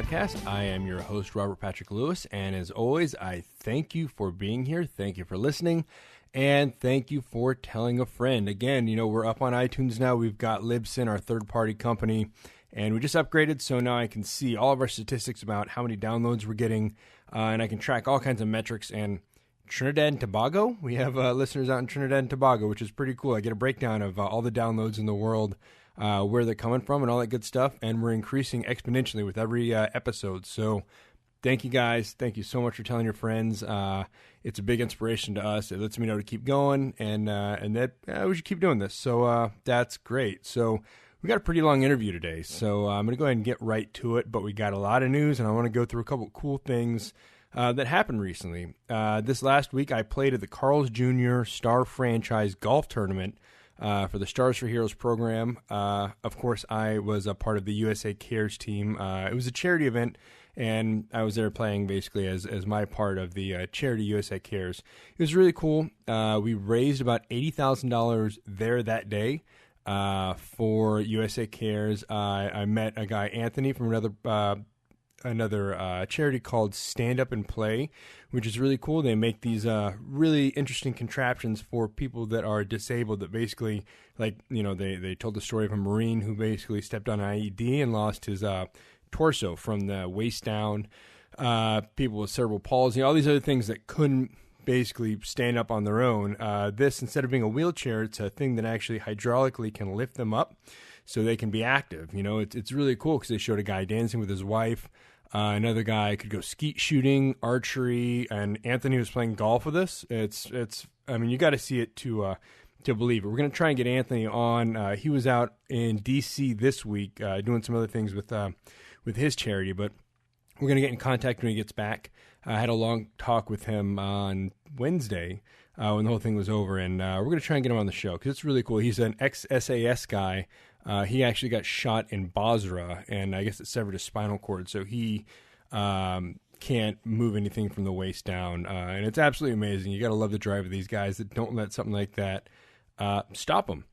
podcast. I am your host, Robert Patrick Lewis, and as always, I thank you for being here, thank you for listening, and thank you for telling a friend. Again, we're up on iTunes now. We've got Libsyn, our third-party company, and we just upgraded, so now I can see all of our statistics about how many downloads we're getting, and I can track all kinds of metrics. And Trinidad and Tobago, we have listeners out in Trinidad and Tobago, which is pretty cool. I get a breakdown of all the downloads in the world, where they're coming from and all that good stuff, and we're increasing exponentially with every episode. So thank you guys. Thank you so much for telling your friends. It's a big inspiration to us. It lets me know to keep going, and that we should keep doing this. So that's great. So we got a pretty long interview today, so I'm going to go ahead and get right to it, but we got a lot of news, and I want to go through a couple cool things that happened recently. This last week, I played at the Carl's Jr. Star Franchise Golf Tournament for the Stars for Heroes program. Of course, I was a part of the USA Cares team. It was a charity event, and I was there playing basically as my part of the charity USA Cares. It was really cool. We raised about $80,000 there that day for USA Cares. I met a guy, Anthony, from another charity called Stand Up and Play, which is really cool. They make these really interesting contraptions for people that are disabled, that basically, they told the story of a Marine who basically stepped on an IED and lost his torso from the waist down. People with cerebral palsy, all these other things that couldn't basically stand up on their own. This, instead of being a wheelchair, it's a thing that actually hydraulically can lift them up so they can be active. It's really cool because they showed a guy dancing with his wife. Another guy could go skeet shooting, archery, and Anthony was playing golf with us. You got to see it to believe it. We're going to try and get Anthony on. He was out in D.C. this week doing some other things with his charity, but we're going to get in contact when he gets back. I had a long talk with him on Wednesday when the whole thing was over, and we're going to try and get him on the show because it's really cool. He's an ex-SAS guy. He actually got shot in Basra, and I guess it severed his spinal cord, so he can't move anything from the waist down. And it's absolutely amazing. You got to love the drive of these guys that don't let something like that stop them.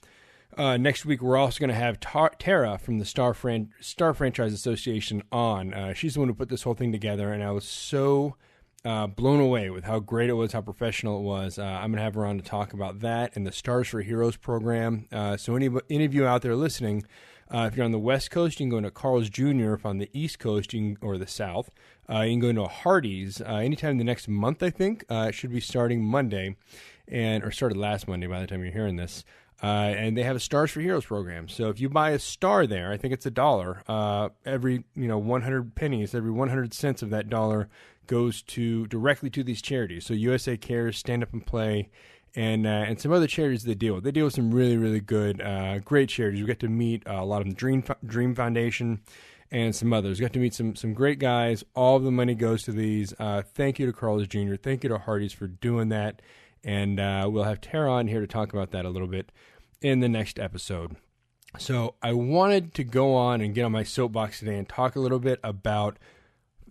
Next week, we're also going to have Tara from the Star Franchise Association on. She's the one who put this whole thing together, and I was so blown away with how great it was, how professional it was. I'm going to have her on to talk about that and the Stars for Heroes program. So any of you out there listening, if you're on the West Coast, you can go into Carl's Jr. If on the East Coast, or the South, you can go into a Hardee's anytime the next month, I think. It should be starting Monday, or started last Monday by the time you're hearing this. And they have a Stars for Heroes program. So if you buy a star there, I think it's $1. Every 100 pennies, every 100 cents of that dollar goes directly to these charities. So USA Cares, Stand Up and Play, and some other charities they deal with. They deal with some really, really good, great charities. We get to meet a lot of them, Dream Foundation, and some others. We got to meet some great guys. All of the money goes to these. Thank you to Carl's Jr. Thank you to Hardee's for doing that. And we'll have Tara on here to talk about that a little bit in the next episode. So I wanted to go on and get on my soapbox today and talk a little bit about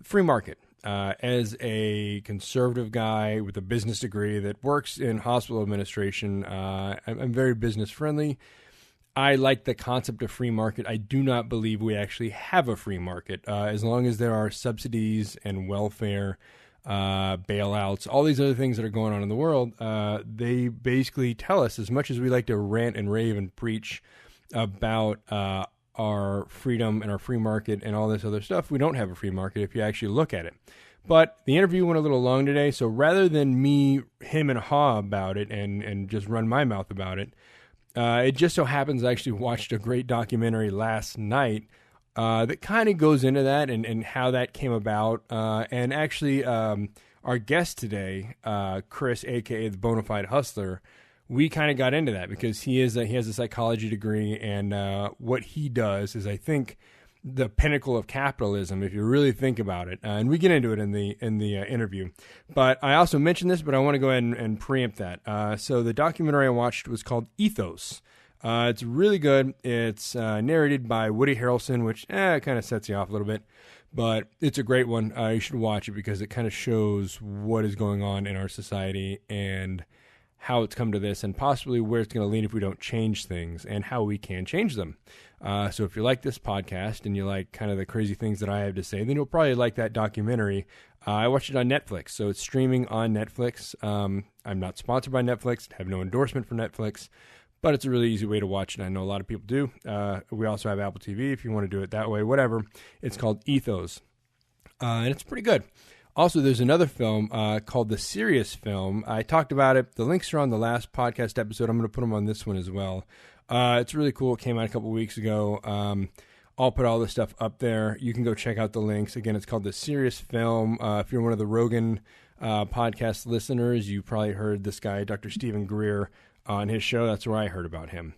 free market. As a conservative guy with a business degree that works in hospital administration, I'm very business friendly. I like the concept of free market. I do not believe we actually have a free market. As long as there are subsidies and welfare, bailouts, all these other things that are going on in the world, they basically tell us, as much as we like to rant and rave and preach about our freedom and our free market and all this other stuff, we don't have a free market if you actually look at it. But the interview went a little long today, so rather than me hem and haw about it and just run my mouth about it, it just so happens I actually watched a great documentary last night that kind of goes into that and how that came about. And actually, our guest today, Chris, a.k.a. the Bonafide Hustler, we kind of got into that because he has a psychology degree, and what he does is, I think, the pinnacle of capitalism, if you really think about it. And we get into it in the interview. But I also mentioned this, but I want to go ahead and preempt that. So the documentary I watched was called Ethos. It's really good. It's narrated by Woody Harrelson, which kind of sets you off a little bit. But it's a great one. You should watch it because it kind of shows what is going on in our society and how it's come to this, and possibly where it's going to lead if we don't change things, and how we can change them. So if you like this podcast and you like kind of the crazy things that I have to say, then you'll probably like that documentary. I watched it on Netflix, so it's streaming on Netflix. I'm not sponsored by Netflix, have no endorsement for Netflix, but it's a really easy way to watch it. I know a lot of people do. We also have Apple TV if you want to do it that way, whatever. It's called Ethos, and it's pretty good. Also, there's another film called The Serious Film. I talked about it. The links are on the last podcast episode. I'm going to put them on this one as well. It's really cool. It came out a couple weeks ago. I'll put all this stuff up there. You can go check out the links. Again, it's called The Serious Film. If you're one of the Rogan podcast listeners, you probably heard this guy, Dr. Stephen Greer, on his show. That's where I heard about him.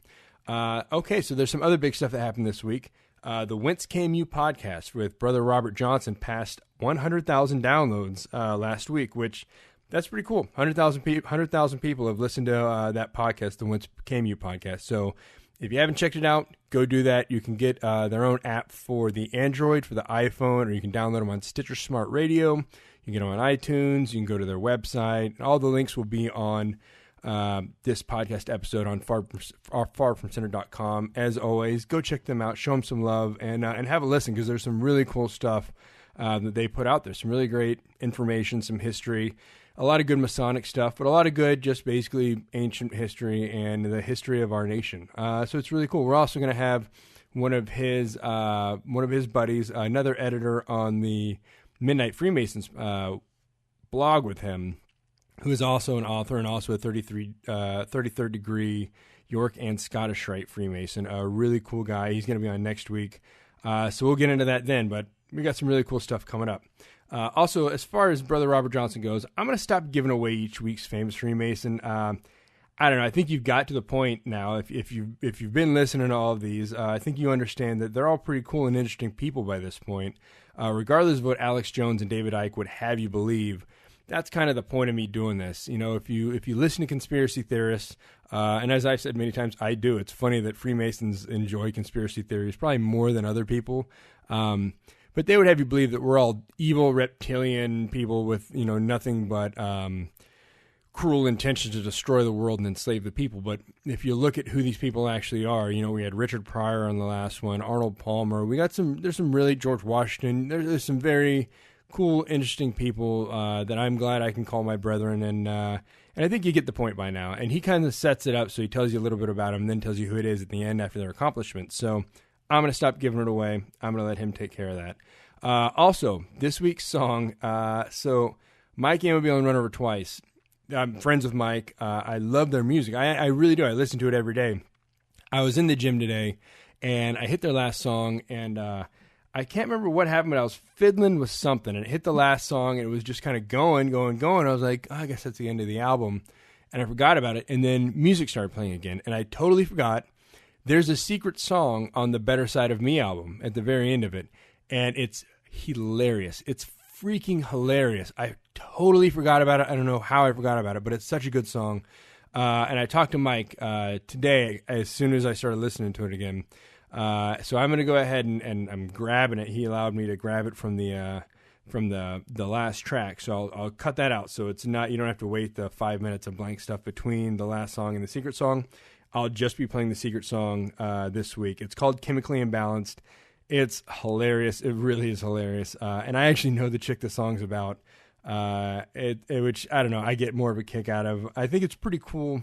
Okay, so there's some other big stuff that happened this week. The Whence Came You podcast with Brother Robert Johnson passed 100,000 downloads last week, which that's pretty cool. 100,000 people have listened to that podcast, the Whence Came You podcast. So if you haven't checked it out, go do that. You can get their own app for the Android, for the iPhone, or you can download them on Stitcher Smart Radio. You can get them on iTunes. You can go to their website. All the links will be on this podcast episode on farfromcenter.com. As always, go check them out, show them some love, and have a listen, because there's some really cool stuff that they put out there. Some really great information, some history, a lot of good Masonic stuff, but a lot of good just basically ancient history and the history of our nation. So it's really cool. We're also going to have one of his buddies, another editor on the Midnight Freemasons blog with him, who is also an author and also a 33rd degree York and Scottish Rite Freemason. A really cool guy. He's going to be on next week. So we'll get into that then, but we got some really cool stuff coming up. Also, as far as Brother Robert Johnson goes, I'm going to stop giving away each week's Famous Freemason. I don't know. I think you've got to the point now, if you've been listening to all of these, I think you understand that they're all pretty cool and interesting people by this point. Regardless of what Alex Jones and David Icke would have you believe, that's kind of the point of me doing this. You know, if you listen to conspiracy theorists, and as I've said many times, I do. It's funny that Freemasons enjoy conspiracy theories probably more than other people. But they would have you believe that we're all evil reptilian people with, you know, nothing but cruel intentions to destroy the world and enslave the people. But if you look at who these people actually are, you know, we had Richard Pryor on the last one, Arnold Palmer. There's some really, George Washington. There's some very cool, interesting people that I'm glad I can call my brethren, and I think you get the point by now. And he kind of sets it up so he tells you a little bit about him, then tells you who it is at the end after their accomplishments. So I'm going to stop giving it away. I'm going to let him take care of that. Also, this week's song, so Mike Amabile and Run Over Twice. I'm friends with Mike. I love their music. I really do. I listen to it every day. I was in the gym today, and I hit their last song, and I can't remember what happened, but I was fiddling with something, and it hit the last song, and it was just kind of going. I was like, I guess that's the end of the album, and I forgot about it, and then music started playing again, and I totally forgot. There's a secret song on the Better Side of Me album at the very end of it, and it's hilarious. It's freaking hilarious. I totally forgot about it. I don't know how I forgot about it, but it's such a good song. And I talked to Mike today as soon as I started listening to it again. So I'm going to go ahead and I'm grabbing it. He allowed me to grab it from the last track. So I'll cut that out. So it's not, you don't have to wait the 5 minutes of blank stuff between the last song and the secret song. I'll just be playing the secret song this week. It's called Chemically Imbalanced. It's hilarious. It really is hilarious. And I actually know the chick the song's about, which, I don't know, I get more of a kick out of. I think it's pretty cool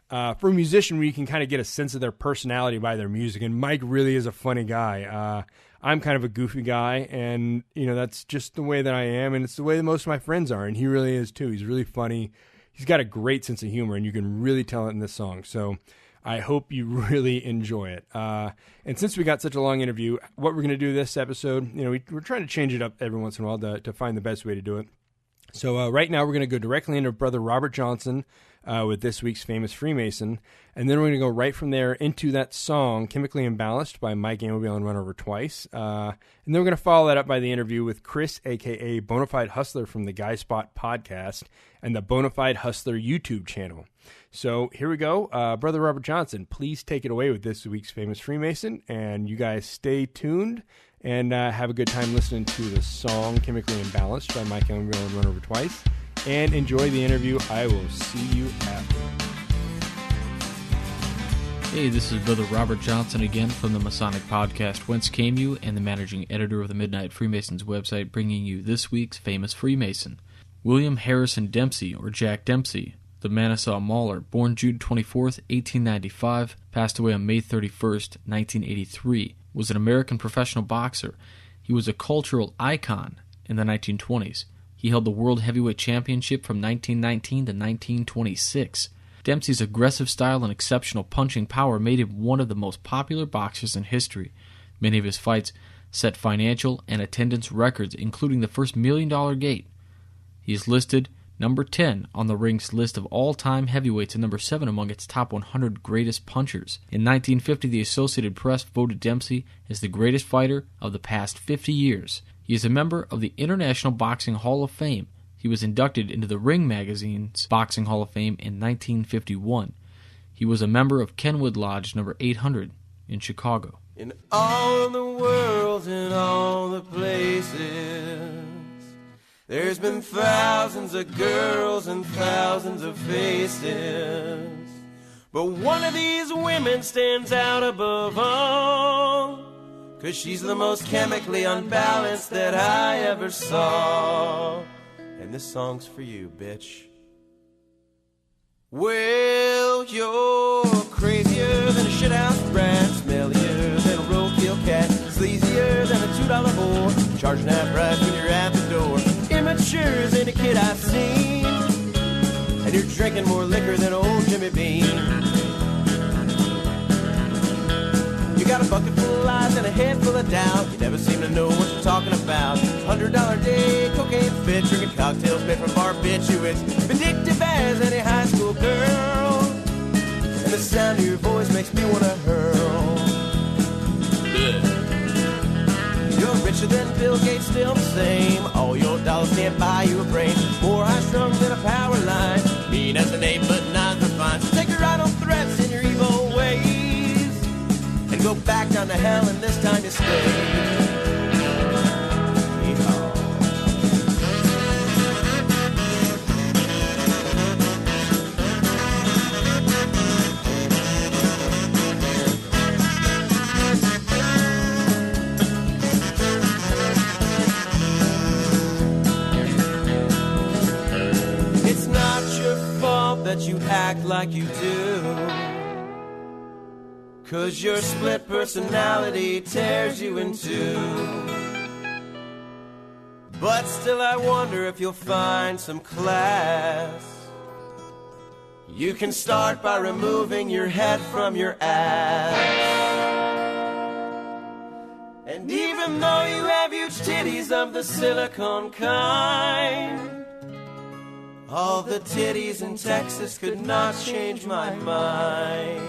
for a musician where you can kind of get a sense of their personality by their music. And Mike really is a funny guy. I'm kind of a goofy guy, and, you know, that's just the way that I am, and it's the way that most of my friends are, and he really is too. He's really funny. He's got a great sense of humor, and you can really tell it in this song. So I hope you really enjoy it. And since we got such a long interview, what we're going to do this episode, you know, we're trying to change it up every once in a while to find the best way to do it. So right now we're going to go directly into Brother Robert Johnson with this week's Famous Freemason, and then we're going to go right from there into that song, Chemically Imbalanced by Mike Amabile and Run Over Twice. And then we're going to follow that up by the interview with Chris, a.k.a. Bonafide Hustler from the Guy Spot podcast and the Bonafide Hustler YouTube channel. So here we go. Brother Robert Johnson, please take it away with this week's Famous Freemason, and you guys stay tuned and have a good time listening to the song Chemically Imbalanced by Mike Amabile and Run Over Twice, and enjoy the interview. I will see you after. Hey, this is Brother Robert Johnson again from the Masonic podcast Whence Came You, and the managing editor of the Midnight Freemasons website, bringing you this week's Famous Freemason. William Harrison Dempsey, or Jack Dempsey, the Manassaw Mauler, born June 24th, 1895, passed away on May 31st, 1983, was an American professional boxer. He was a cultural icon in the 1920s. He held the World Heavyweight Championship from 1919 to 1926. Dempsey's aggressive style and exceptional punching power made him one of the most popular boxers in history. Many of his fights set financial and attendance records, including the first $1 Million Gate. He is listed number 10 on the Ring's list of all-time heavyweights and number 7 among its top 100 greatest punchers. In 1950, the Associated Press voted Dempsey as the greatest fighter of the past 50 years. He is a member of the International Boxing Hall of Fame. He was inducted into the Ring magazine's Boxing Hall of Fame in 1951. He was a member of Kenwood Lodge number 800 in Chicago. In all the world, in all the places, there's been thousands of girls and thousands of faces. But one of these women stands out above all, 'cause she's the most chemically unbalanced that I ever saw. And this song's for you, bitch. Well, you're crazier than a shithouse rat, smellier than a roadkill cat, sleazier than a $2 whore, charging that price when you're at the door, immature as any kid I've seen, and you're drinking more liquor than old Jimmy Bean. You got a bucket full of lies and a head full of doubt. You never seem to know what you're talking about. $100 day, cocaine fit, drinking cocktails made from barbiturates, vindictive as any high school girl. And the sound of your voice makes me want to hurl. You're richer than Bill Gates, still the same. All your dollars can't buy you a brain. More high-strung than a power line. Mean as a name, but not refined. So take a ride on threats in your evil ways. And go back down to hell, and this time you stay. It's not your fault that you act like you do, 'cause your split personality tears you in two. But still I wonder if you'll find some class. You can start by removing your head from your ass. And even though you have huge titties of the silicone kind, all the titties in Texas could not change my mind.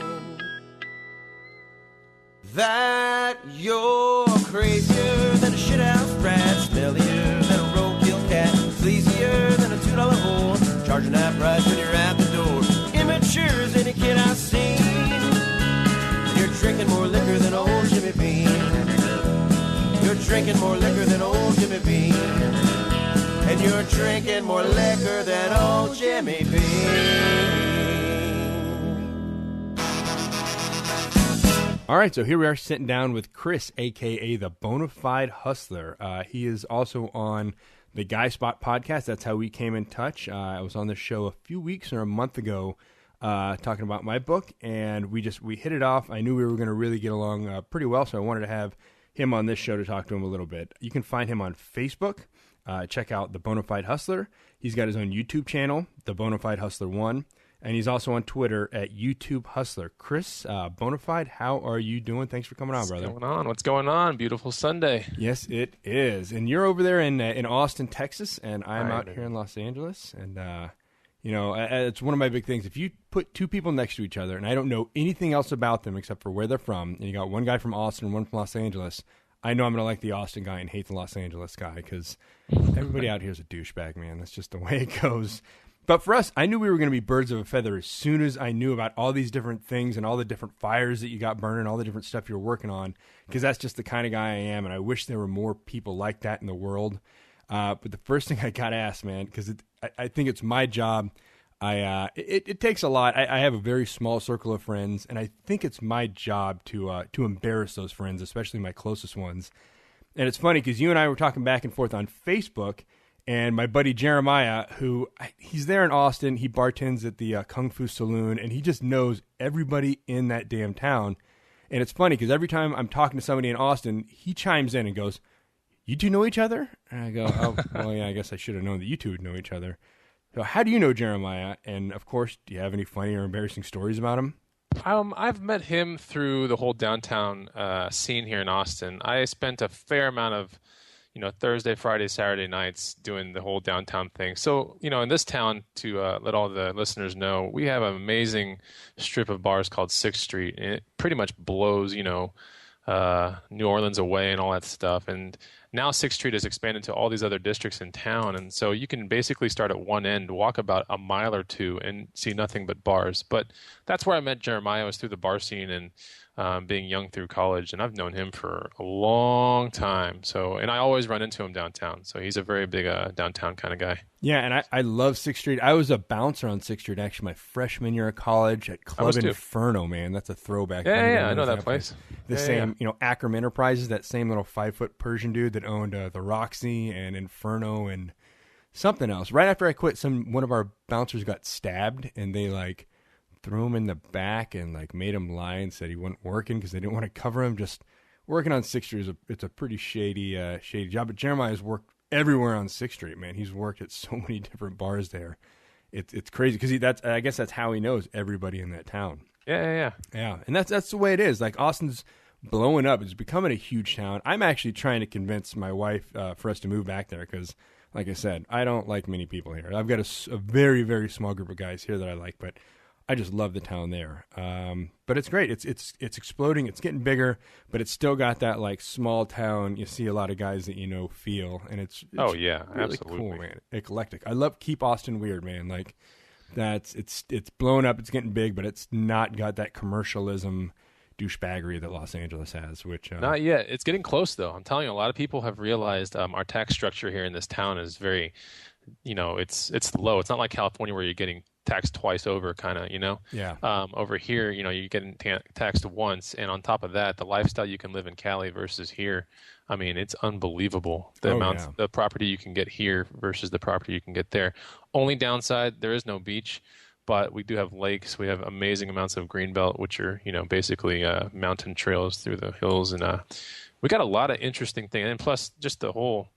That you're crazier than a shithouse rat, smellier than a roadkill cat, sleazier than a $2 whore, charging that price when you're at the door, immature as any kid I've seen, and you're drinking more liquor than old Jimmy Bean. You're drinking more liquor than old Jimmy Bean, and you're drinking more liquor than old Jimmy Bean. All right, so here we are sitting down with Chris, a.k.a. the Bonafide Hustler. He is also on the Guy Spot podcast. That's how we came in touch. I was on this show a few weeks or a month ago talking about my book, and we hit it off. I knew we were going to really get along pretty well, so I wanted to have him on this show to talk to him a little bit. You can find him on Facebook. Check out the Bonafide Hustler. He's got his own YouTube channel, the Bonafide Hustler 1. And he's also on Twitter at YouTube Hustler. Chris, Bonafide, how are you doing? Thanks for coming on, brother. What's going on? Beautiful Sunday. Yes, it is. And you're over there in Austin, Texas, and I'm out here in Los Angeles. And, it's one of my big things. If you put two people next to each other, and I don't know anything else about them except for where they're from, and you got one guy from Austin and one from Los Angeles, I know I'm going to like the Austin guy and hate the Los Angeles guy because everybody out here is a douchebag, man. That's just the way it goes. But for us, I knew we were going to be birds of a feather as soon as I knew about all these different things and all the different fires that you got burning, all the different stuff you're working on, because that's just the kind of guy I am, and I wish there were more people like that in the world. But the first thing I got to ask, man, because I think it's my job It takes a lot. I have a very small circle of friends, and I think it's my job to embarrass those friends, especially my closest ones. And it's funny because you and I were talking back and forth on Facebook, and my buddy Jeremiah, he's there in Austin, he bartends at the Kung Fu Saloon, and he just knows everybody in that damn town. And it's funny because every time I'm talking to somebody in Austin, he chimes in and goes, "You two know each other?" And I go, "Oh, well, yeah, I guess I should have known that you two would know each other." So how do you know Jeremiah? And, of course, do you have any funny or embarrassing stories about him? I've met him through the whole downtown scene here in Austin. I spent a fair amount of, Thursday, Friday, Saturday nights doing the whole downtown thing. So, in this town, to let all the listeners know, we have an amazing strip of bars called 6th Street. And it pretty much blows, New Orleans away and all that stuff. And now 6th Street has expanded to all these other districts in town. And so you can basically start at one end, walk about a mile or two, and see nothing but bars. But that's where I met Jeremiah, was through the bar scene and being young through college. And I've known him for a long time. And I always run into him downtown. So he's a very big downtown kind of guy. Yeah, and I love 6th Street. I was a bouncer on 6th Street, actually, my freshman year of college at Club Inferno, man. That's a throwback. Yeah, I know that place. The same, Acrom Enterprises, that same little 5-foot Persian dude that owned the Roxy and Inferno and something else. Right after I quit, one of our bouncers got stabbed, and they, threw him in the back and, made him lie and said he wasn't working because they didn't want to cover him. Just working on 6th Street it's a pretty shady job. But Jeremiah's worked everywhere on 6th Street, man. He's worked at so many different bars there. It's crazy because I guess that's how he knows everybody in that town. Yeah. And that's the way it is. Austin's blowing up. It's becoming a huge town. I'm actually trying to convince my wife for us to move back there because, like I said, I don't like many people here. I've got a very, very small group of guys here that I like, but I just love the town there. But it's great. It's exploding. It's getting bigger, but it's still got that small town. You see a lot of guys that feel, and it's really absolutely cool, man. Eclectic. I love Keep Austin Weird, man. It's blown up. It's getting big, but it's not got that commercialism douchebaggery that Los Angeles has. Which not yet. It's getting close though. I'm telling you, a lot of people have realized our tax structure here in this town is very, it's low. It's not like California where you're getting taxed twice over, kind of, Yeah. Over here, you're getting taxed once, and on top of that, the lifestyle you can live in Cali versus here, I mean, it's unbelievable. The property you can get here versus the property you can get there. Only downside, there is no beach, but we do have lakes. We have amazing amounts of greenbelt, which are, basically mountain trails through the hills, and we got a lot of interesting things. And plus, just the whole,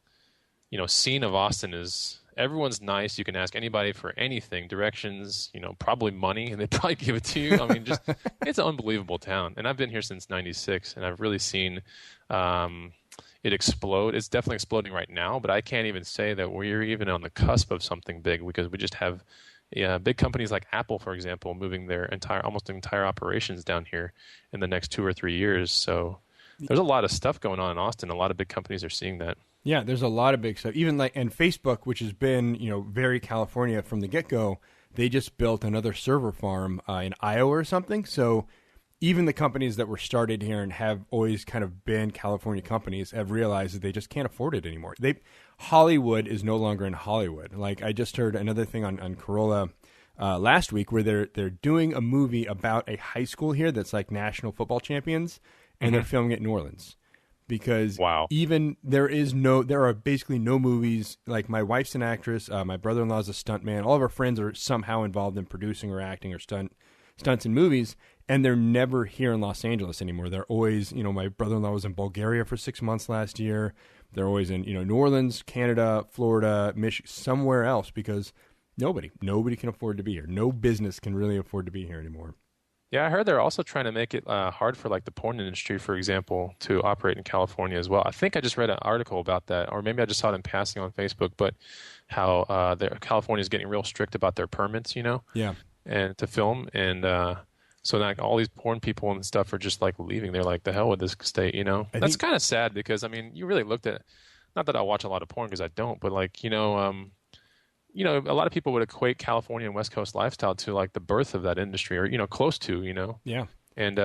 scene of Austin is. Everyone's nice. You can ask anybody for anything, directions, probably money, and they probably give it to you. I mean, it's an unbelievable town. And I've been here since '96, and I've really seen it explode. It's definitely exploding right now, but I can't even say that we're even on the cusp of something big because we just have big companies like Apple, for example, moving their almost entire operations down here in the next 2 or 3 years. So there's a lot of stuff going on in Austin. A lot of big companies are seeing that. Yeah, there's a lot of big stuff. Even and Facebook, which has been, very California from the get-go, they just built another server farm in Iowa or something. So even the companies that were started here and have always kind of been California companies have realized that they just can't afford it anymore. Hollywood is no longer in Hollywood. I just heard another thing on Corolla last week where they're doing a movie about a high school here that's national football champions, and they're filming it in New Orleans. Because even there are basically no movies. My wife's an actress, my brother-in-law's a stuntman. All of our friends are somehow involved in producing or acting or stunts in movies, and they're never here in Los Angeles anymore. They're always, my brother-in-law was in Bulgaria for 6 months last year. They're always in, New Orleans, Canada, Florida, Michigan, somewhere else because nobody can afford to be here. No business can really afford to be here anymore. Yeah, I heard they're also trying to make it hard for the porn industry, for example, to operate in California as well. I think I just read an article about that, or maybe I just saw it in passing on Facebook, but how California is getting real strict about their permits, Yeah. And to film. And so all these porn people and stuff are just leaving. They're the hell with this state, That's kind of sad because, I mean, you really looked at, not that I watch a lot of porn because I don't, but a lot of people would equate California and West Coast lifestyle to the birth of that industry or, close to, Yeah. And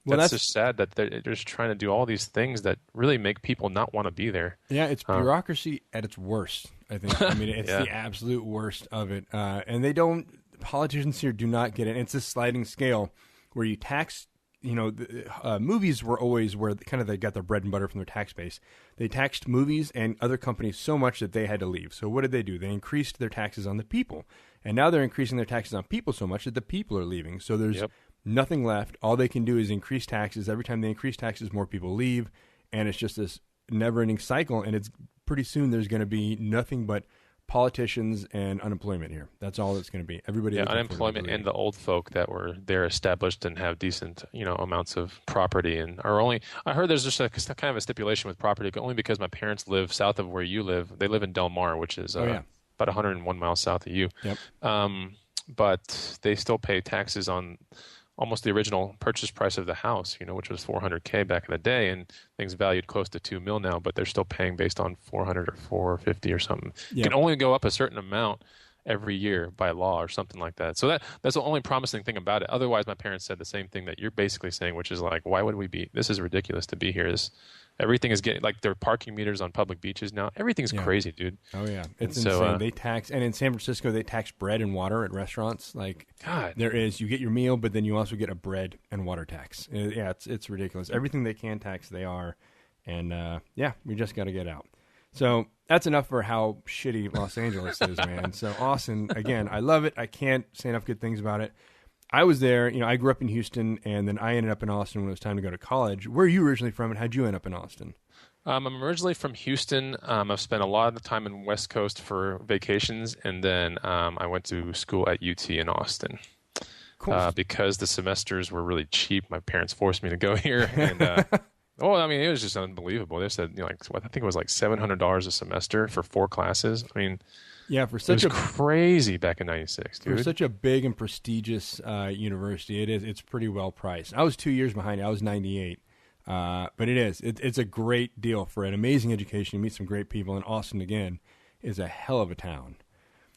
that's just sad that they're just trying to do all these things that really make people not want to be there. Yeah, it's bureaucracy at its worst, I think. I mean, it's the absolute worst of it. And they don't politicians here do not get it. It's a sliding scale where you tax. Movies were always where they got their bread and butter from their tax base. They taxed movies and other companies so much that they had to leave. So what did they do? They increased their taxes on the people. And now they're increasing their taxes on people so much that the people are leaving. So there's nothing left. All they can do is increase taxes. Every time they increase taxes, more people leave. And it's just this never-ending cycle. And it's pretty soon there's going to be nothing but politicians and unemployment here. That's all it's going to be. Everybody. Yeah, unemployment and the old folk that were there established and have decent, amounts of property and are only. I heard there's just a kind of a stipulation with property only because my parents live south of where you live. They live in Del Mar, which is about 101 miles south of you. Yep. But they still pay taxes on almost the original purchase price of the house, which was $400K back in the day, and things valued close to $2 million now, but they're still paying based on 400 or 450 or something. Yep. You can only go up a certain amount every year by law or something like that. So that's the only promising thing about it. Otherwise, my parents said the same thing that you're basically saying, which is like, why would we be? This is ridiculous to be here. Everything is getting like their parking meters on public beaches now. Everything's crazy, dude. Oh yeah, it's insane. They tax, and in San Francisco they tax bread and water at restaurants. Like, God, you get your meal, but then you also get a bread and water tax. It's ridiculous. Everything they can tax, they are, and we just got to get out. So that's enough for how shitty Los Angeles is, man. So Austin, again, I love it. I can't say enough good things about it. I was there, I grew up in Houston, and then I ended up in Austin when it was time to go to college. Where are you originally from, and how'd you end up in Austin? I'm originally from Houston. I've spent a lot of the time in West Coast for vacations, and then I went to school at UT in Austin. Cool. Because the semesters were really cheap, my parents forced me to go here, and it was just unbelievable. They said, I think it was like $700 a semester for 4 classes. I mean, yeah, it was crazy back in '96, dude. For such a big and prestigious university, it's pretty well priced. I was 2 years behind you. I was 98. But it's a great deal for an amazing education. You meet some great people, and Austin, again, is a hell of a town.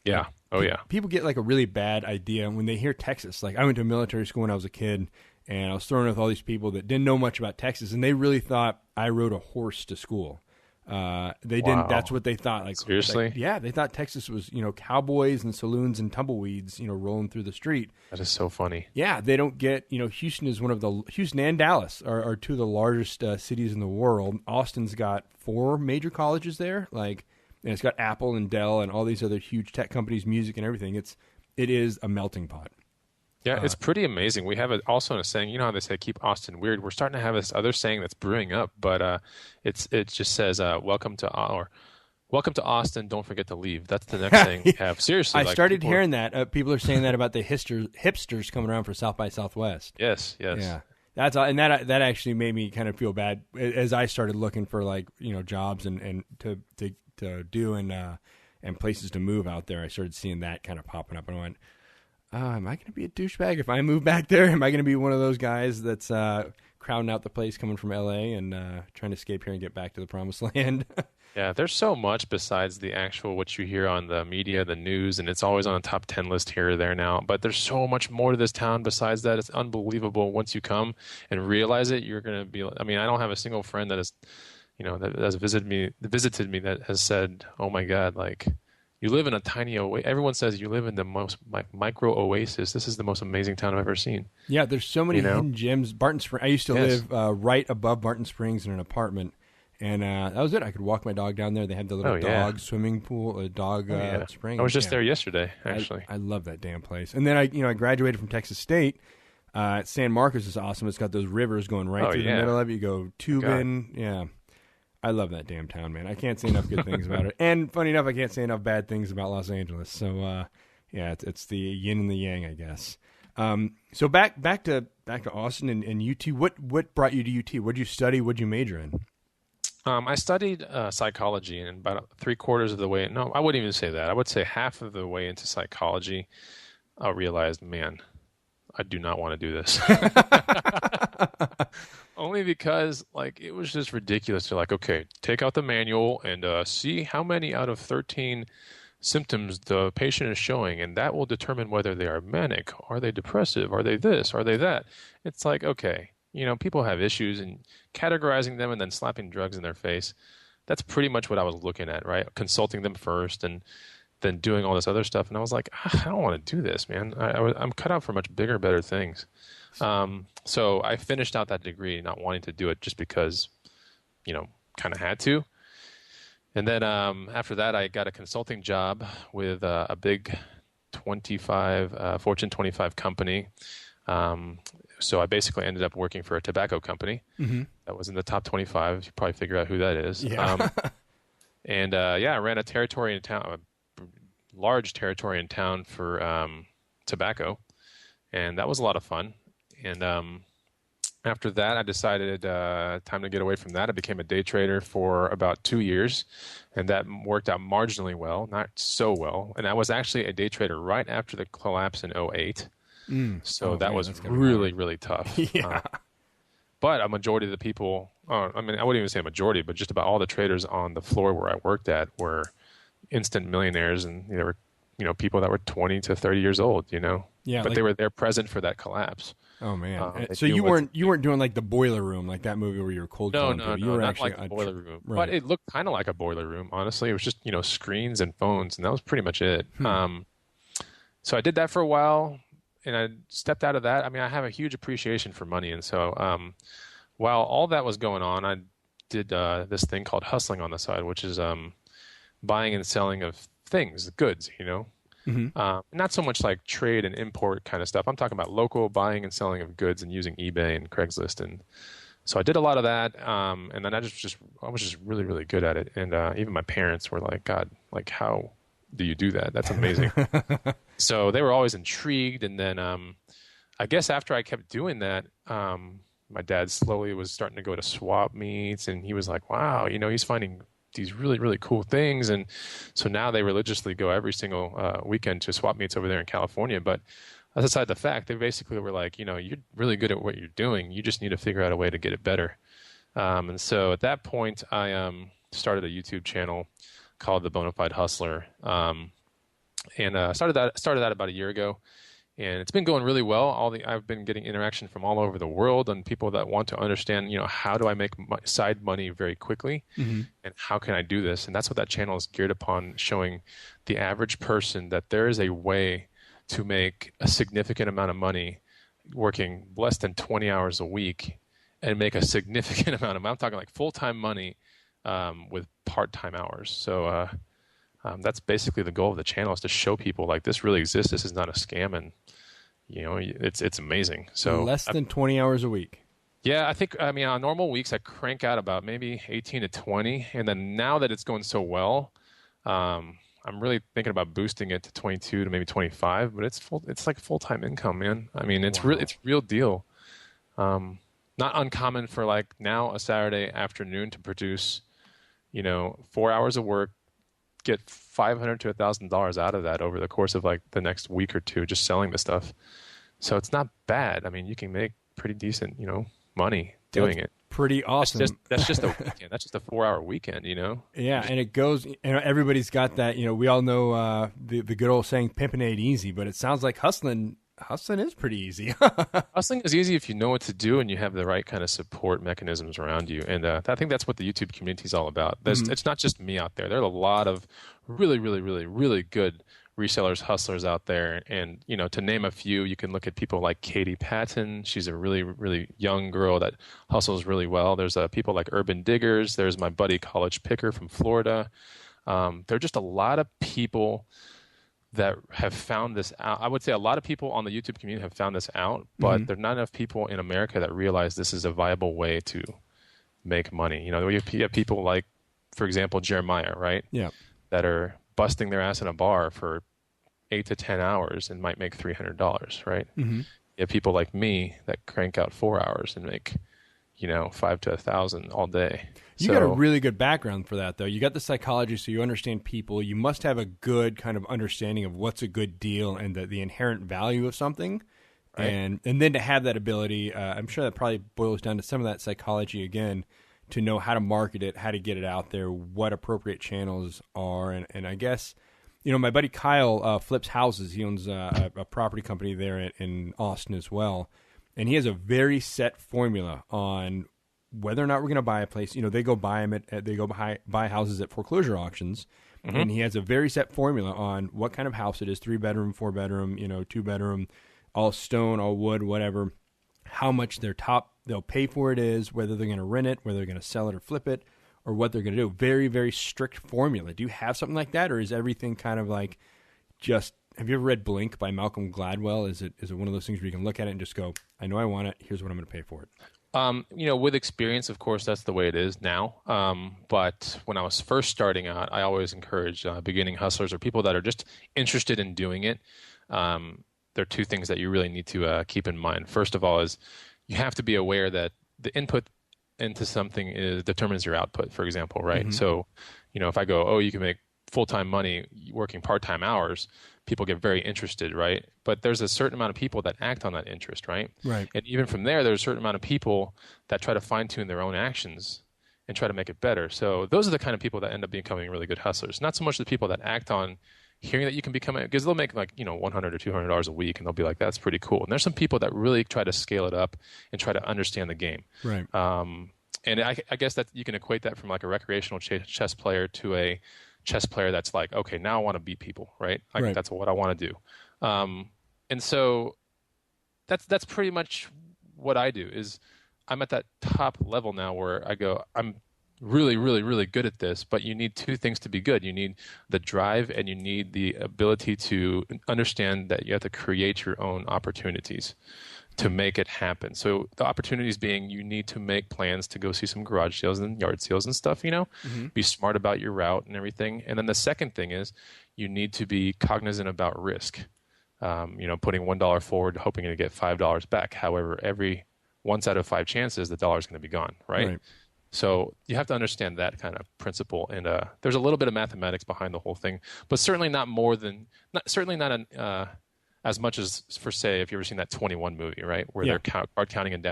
Yeah. Oh, yeah. People get like a really bad idea when they hear Texas. Like, I went to military school when I was a kid, and I was thrown with all these people that didn't know much about Texas, and they really thought I rode a horse to school. They didn't. That's what they thought. Like, seriously? Yeah, they thought Texas was, cowboys and saloons and tumbleweeds, rolling through the street. That is so funny. Yeah, they don't get. Houston is Houston and Dallas are 2 of the largest cities in the world. Austin's got 4 major colleges there. And it's got Apple and Dell and all these other huge tech companies, music and everything. It is a melting pot. Yeah, it's pretty amazing. We have also a saying, how they say, keep Austin weird. We're starting to have this other saying that's brewing up, but it just says, welcome to Austin, don't forget to leave. That's the next thing we have. Seriously. I started hearing that. People are saying that about the hipsters coming around for South by Southwest. Yes. Yeah. That's all, and that actually made me kind of feel bad as I started looking for jobs and to do and places to move out there. I started seeing that kind of popping up, and I went, am I going to be a douchebag if I move back there? Am I going to be one of those guys that's crowding out the place coming from L.A. and trying to escape here and get back to the promised land? Yeah, there's so much besides the actual what you hear on the media, the news, and it's always on a top 10 list here or there now. But there's so much more to this town besides that. It's unbelievable. Once you come and realize it, you're going to be. I mean, I don't have a single friend that has, that has visited me that has said, "Oh my God, you live in a tiny oasis." Everyone says you live in the most micro oasis. This is the most amazing town I've ever seen. Yeah, there's so many hidden gems. Barton Springs. I used to live right above Barton Springs in an apartment, and that was it. I could walk my dog down there. They had the little dog swimming pool, a dog spring. I was just there yesterday, actually. I love that damn place. And then I graduated from Texas State. San Marcos is awesome. It's got those rivers going right through the middle of it. You go tubing. Yeah. I love that damn town, man. I can't say enough good things about it. And funny enough, I can't say enough bad things about Los Angeles. So, it's the yin and the yang, I guess. So back to Austin and UT. What brought you to UT? What did you study? What did you major in? I studied psychology, and about 3/4 of the way. No, I wouldn't even say that. I would say half of the way into psychology, I realized, man, I do not want to do this. Only because, it was just ridiculous. They're like, okay, take out the manual and see how many out of 13 symptoms the patient is showing, and that will determine whether they are manic, are they depressive, are they this, are they that. It's like, okay, people have issues, and categorizing them and then slapping drugs in their face, that's pretty much what I was looking at, right? Consulting them first and than doing all this other stuff. And I was like, I don't want to do this, man. I'm cut out for much bigger, better things. So I finished out that degree not wanting to do it just because, kind of had to. And then after that, I got a consulting job with a big Fortune 25 company. So I basically ended up working for a tobacco company that was in the top 25. You probably figure out who that is. Yeah. I ran a territory in town, a large territory in town for tobacco, and that was a lot of fun. And after that, I decided time to get away from that. I became a day trader for about 2 years, and that worked out marginally well, not so well. And I was actually a day trader right after the collapse in 2008. So that was really, really tough. Yeah. But a majority of the people, I wouldn't even say a majority, but just about all the traders on the floor where I worked at were instant millionaires, and they were, people that were 20 to 30 years old, Yeah. But they were there present for that collapse. Oh man! So you weren't doing like the boiler room, like that movie where you were cold. No, you were not actually like the boiler room. Right. But it looked kind of like a boiler room. Honestly, it was just screens and phones, and that was pretty much it. So I did that for a while, and I stepped out of that. I mean, I have a huge appreciation for money, and so while all that was going on, I did this thing called hustling on the side, which is buying and selling of things, goods, not so much like trade and import kind of stuff. I'm talking about local buying and selling of goods and using eBay and Craigslist. And so I did a lot of that. And then I was just really, really good at it. And even my parents were like, God, like, how do you do that? That's amazing. So they were always intrigued. And then I guess after I kept doing that, my dad slowly was starting to go to swap meets, and he was like, wow, he's finding these really, really cool things. And so now they religiously go every single weekend to swap meets over there in California. But aside the fact, they basically were like, you're really good at what you're doing. You just need to figure out a way to get it better. And so at that point, I started a YouTube channel called the Bonafide Hustler. And started that about a year ago. And it's been going really well. I've been getting interaction from all over the world, and people that want to understand, how do I make side money very quickly, and how can I do this? And that's what that channel is geared upon, showing the average person that there is a way to make a significant amount of money working less than 20 hours a week and make a significant amount of money. I'm talking like full-time money with part-time hours. So that's basically the goal of the channel, is to show people like this really exists. This is not a scam, and it's amazing. So less than 20 hours a week. Yeah, on normal weeks I crank out about maybe 18 to 20, and then now that it's going so well, I'm really thinking about boosting it to 22 to maybe 25. But it's like full-time income, man. I mean, it's real deal. Not uncommon for like now a Saturday afternoon to produce, 4 hours of work, get $500 to $1,000 out of that over the course of like the next week or two, just selling the stuff. So it's not bad. I mean, you can make pretty decent, money doing it. Pretty awesome. That's just a weekend. That's just a 4-hour weekend, Yeah, and it goes. Everybody's got that. We all know the good old saying, "Pimping ain't easy," but it sounds like hustling is pretty easy. Hustling is easy if you know what to do and you have the right kind of support mechanisms around you. And I think that's what the YouTube community is all about. It's not just me out there. There are a lot of really, really, really, really good resellers, hustlers out there. And, to name a few, you can look at people like Katie Patton. She's a really, really young girl that hustles really well. There's people like Urban Diggers. There's my buddy College Picker from Florida. There are just a lot of people that have found this out. I would say a lot of people on the YouTube community have found this out, but there are not enough people in America that realize this is a viable way to make money. You have people like, for example, Jeremiah, right? Yeah. That are busting their ass in a bar for 8 to 10 hours and might make $300, right? You have people like me that crank out 4 hours and make, 5 to 1,000 all day. You got a really good background for that, though. You got the psychology, so you understand people. You must have a good kind of understanding of what's a good deal and the inherent value of something. Right. And then to have that ability, I'm sure that probably boils down to some of that psychology again, to know how to market it, how to get it out there, what appropriate channels are. And I guess, my buddy Kyle flips houses. He owns a property company there in Austin as well. And he has a very set formula on whether or not we're going to buy a place. They go buy them buy houses at foreclosure auctions, and he has a very set formula on what kind of house it is, 3-bedroom, 4-bedroom, 2-bedroom, all stone, all wood, whatever, how much they'll pay for it is, whether they're going to rent it, whether they're going to sell it or flip it, or what they're going to do. Very, very strict formula. Do you have something like that, or is everything kind of like just, have you ever read Blink by Malcolm Gladwell? Is it one of those things where you can look at it and just go, I know I want it, here's what I'm going to pay for it? With experience, of course, that's the way it is now. But when I was first starting out, I always encourage beginning hustlers or people that are just interested in doing it. There are two things that you really need to keep in mind. First of all is you have to be aware that the input into something determines your output, for example, right? Mm-hmm. So, if I go, you can make full-time money working part-time hours, people get very interested, right? But there's a certain amount of people that act on that interest, right? Right. And even from there's a certain amount of people that try to fine-tune their own actions and try to make it better. So those are the kind of people that end up becoming really good hustlers. Not so much the people that act on hearing that you can become, because they'll make $100 or $200 a week, and they'll be like, that's pretty cool. And there's some people that really try to scale it up and try to understand the game. Right. And I guess that you can equate that from like a recreational chess player to a chess player that's like, okay, now I want to beat people, right? Like that's what I want to do. And so that's pretty much what I do. Is I'm at that top level now where I go, I'm really, really, really good at this, but you need two things to be good. You need the drive, and you need the ability to understand that you have to create your own opportunities to make it happen. So the opportunities being, you need to make plans to go see some garage sales and yard sales and stuff, be smart about your route and everything. And then the second thing is you need to be cognizant about risk. Putting $1 forward, hoping to get $5 back. However, every once out of 5 chances, the dollar is going to be gone, right? So you have to understand that kind of principle. And there's a little bit of mathematics behind the whole thing, but certainly not as much as, for say, if you've ever seen that 21 movie, right, where they're card counting in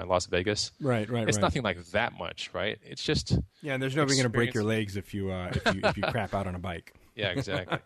Las Vegas. Right. It's nothing like that much, right? It's just and there's nobody going to break your legs if you crap out on a bike. Yeah, exactly.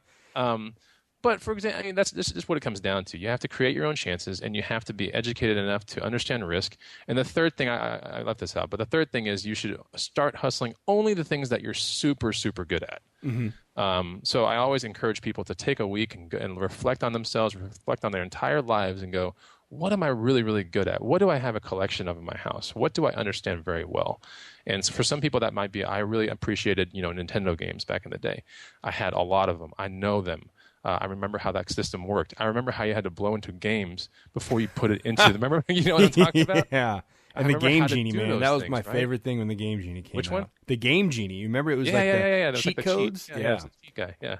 But for example, that's just what it comes down to. You have to create your own chances, and you have to be educated enough to understand risk. And the third thing, I left this out, but the third thing is you should start hustling only the things that you're super, super good at. Mm-hmm. So I always encourage people to take a week and reflect on themselves, reflect on their entire lives, and go, what am I really, really good at? What do I have a collection of in my house? What do I understand very well? And for some people, that might be, I really appreciated, Nintendo games back in the day. I had a lot of them. I know them. I remember how that system worked. I remember how you had to blow into games before you put it into them. Remember, what I'm talking about? Yeah. And the Game Genie, man. That was my favorite thing when the Game Genie came out. Which one? The Game Genie. You remember it was the cheat codes? Yeah, it was the cheat guy, yeah.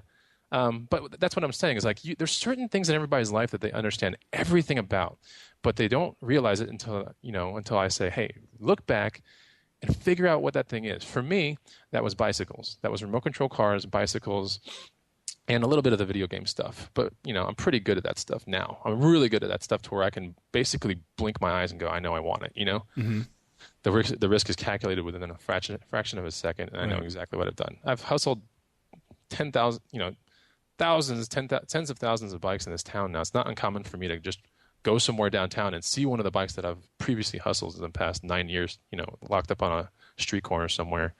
But that's what I'm saying is like there's certain things in everybody's life that they understand everything about, but they don't realize it until I say, hey, look back and figure out what that thing is. For me, that was bicycles. That was remote control cars, bicycles, and a little bit of the video game stuff. But, I'm pretty good at that stuff now. I'm really good at that stuff to where I can basically blink my eyes and go, I know I want it, Mm-hmm. The risk is calculated within a fraction of a second, and I know exactly what I've done. I've hustled 10,000, tens of thousands of bikes in this town now. It's not uncommon for me to just go somewhere downtown and see one of the bikes that I've previously hustled in the past 9 years, locked up on a street corner somewhere.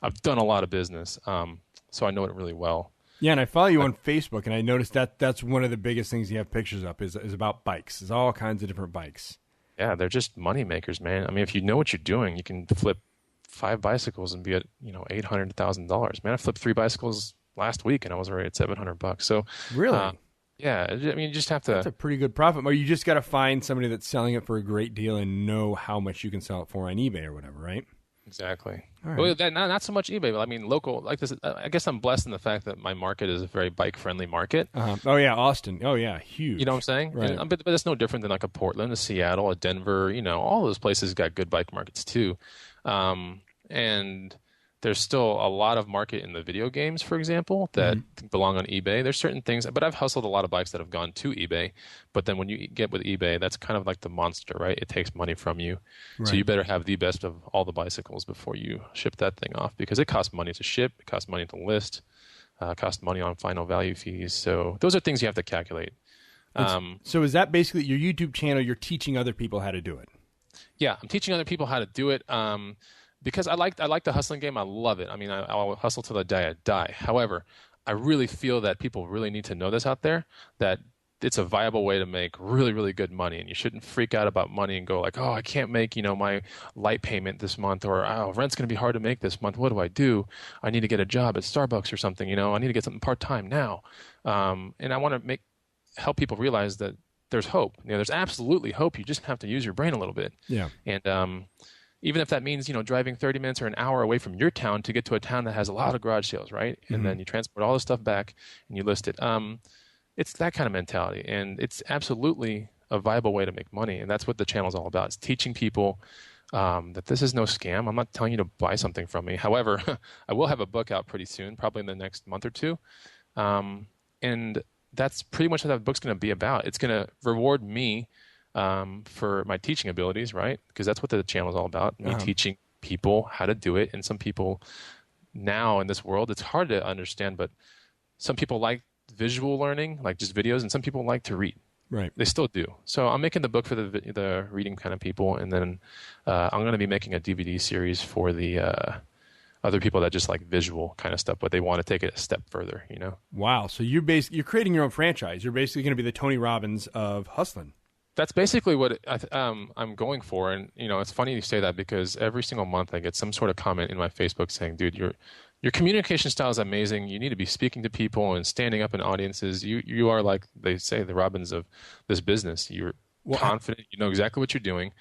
I've done a lot of business, so I know it really well. Yeah, and I follow you on Facebook, and I noticed that's one of the biggest things you have pictures up is about bikes. There's all kinds of different bikes. Yeah, they're just money makers, man. I mean, if you know what you're doing, you can flip 5 bicycles and be at $800,000. Man, I flipped 3 bicycles last week, and I was already at $700. So really, yeah. I mean, you just have to. That's a pretty good profit. Or you just got to find somebody that's selling it for a great deal and know how much you can sell it for on eBay or whatever, right? Exactly. All Well, right. not so much eBay, but I mean local. Like this, I guess I'm blessed in the fact that my market is a very bike-friendly market. Oh yeah, Austin. Oh yeah, huge. You know what I'm saying? Right. But it's no different than like a Portland, a Seattle, a Denver. All those places got good bike markets too. And there's still a lot of market in the video games, for example, that belong on eBay. There's certain things, but I've hustled a lot of bikes that have gone to eBay. But then when you get with eBay, that's kind of like the monster, right? It takes money from you. Right. So you better have the best of all the bicycles before you ship that thing off, because it costs money to ship, it costs money to list, it costs money on final value fees. So those are things you have to calculate. So is that basically your YouTube channel? You're teaching other people how to do it? Yeah, I'm teaching other people how to do it. Because I like the hustling game. I love it. I mean, I'll hustle till the day I die. However, I really feel that people really need to know this out there, that it's a viable way to make really, really good money. And you shouldn't freak out about money and go like, oh, I can't make, my light payment this month, or oh, rent's going to be hard to make this month. What do? I need to get a job at Starbucks or something. I need to get something part-time now. And I want to help people realize that there's hope. There's absolutely hope. You just have to use your brain a little bit. Yeah. And even if that means, driving 30 minutes or an hour away from your town to get to a town that has a lot of garage sales, right? And then you transport all the stuff back and you list it. It's that kind of mentality, and it's absolutely a viable way to make money. And that's what the channel is all about. It's teaching people that this is no scam. I'm not telling you to buy something from me. However, I will have a book out pretty soon, probably in the next month or two. And that's pretty much what that book's going to be about. It's going to reward me for my teaching abilities, right? Because that's what the channel is all about, me teaching people how to do it. And some people now in this world, it's hard to understand, but some people like visual learning, like just videos, and some people like to read. Right. They still do. So I'm making the book for the reading kind of people, and then I'm going to be making a DVD series for the other people that just like visual kind of stuff, but they want to take it a step further, Wow. So you're creating your own franchise. You're basically going to be the Tony Robbins of hustling. That's basically what I'm going for. And, it's funny you say that, because every single month I get some sort of comment in my Facebook saying, dude, your communication style is amazing. You need to be speaking to people and standing up in audiences. You are, like they say, the Robbins of this business. You're confident. You know exactly what you're doing.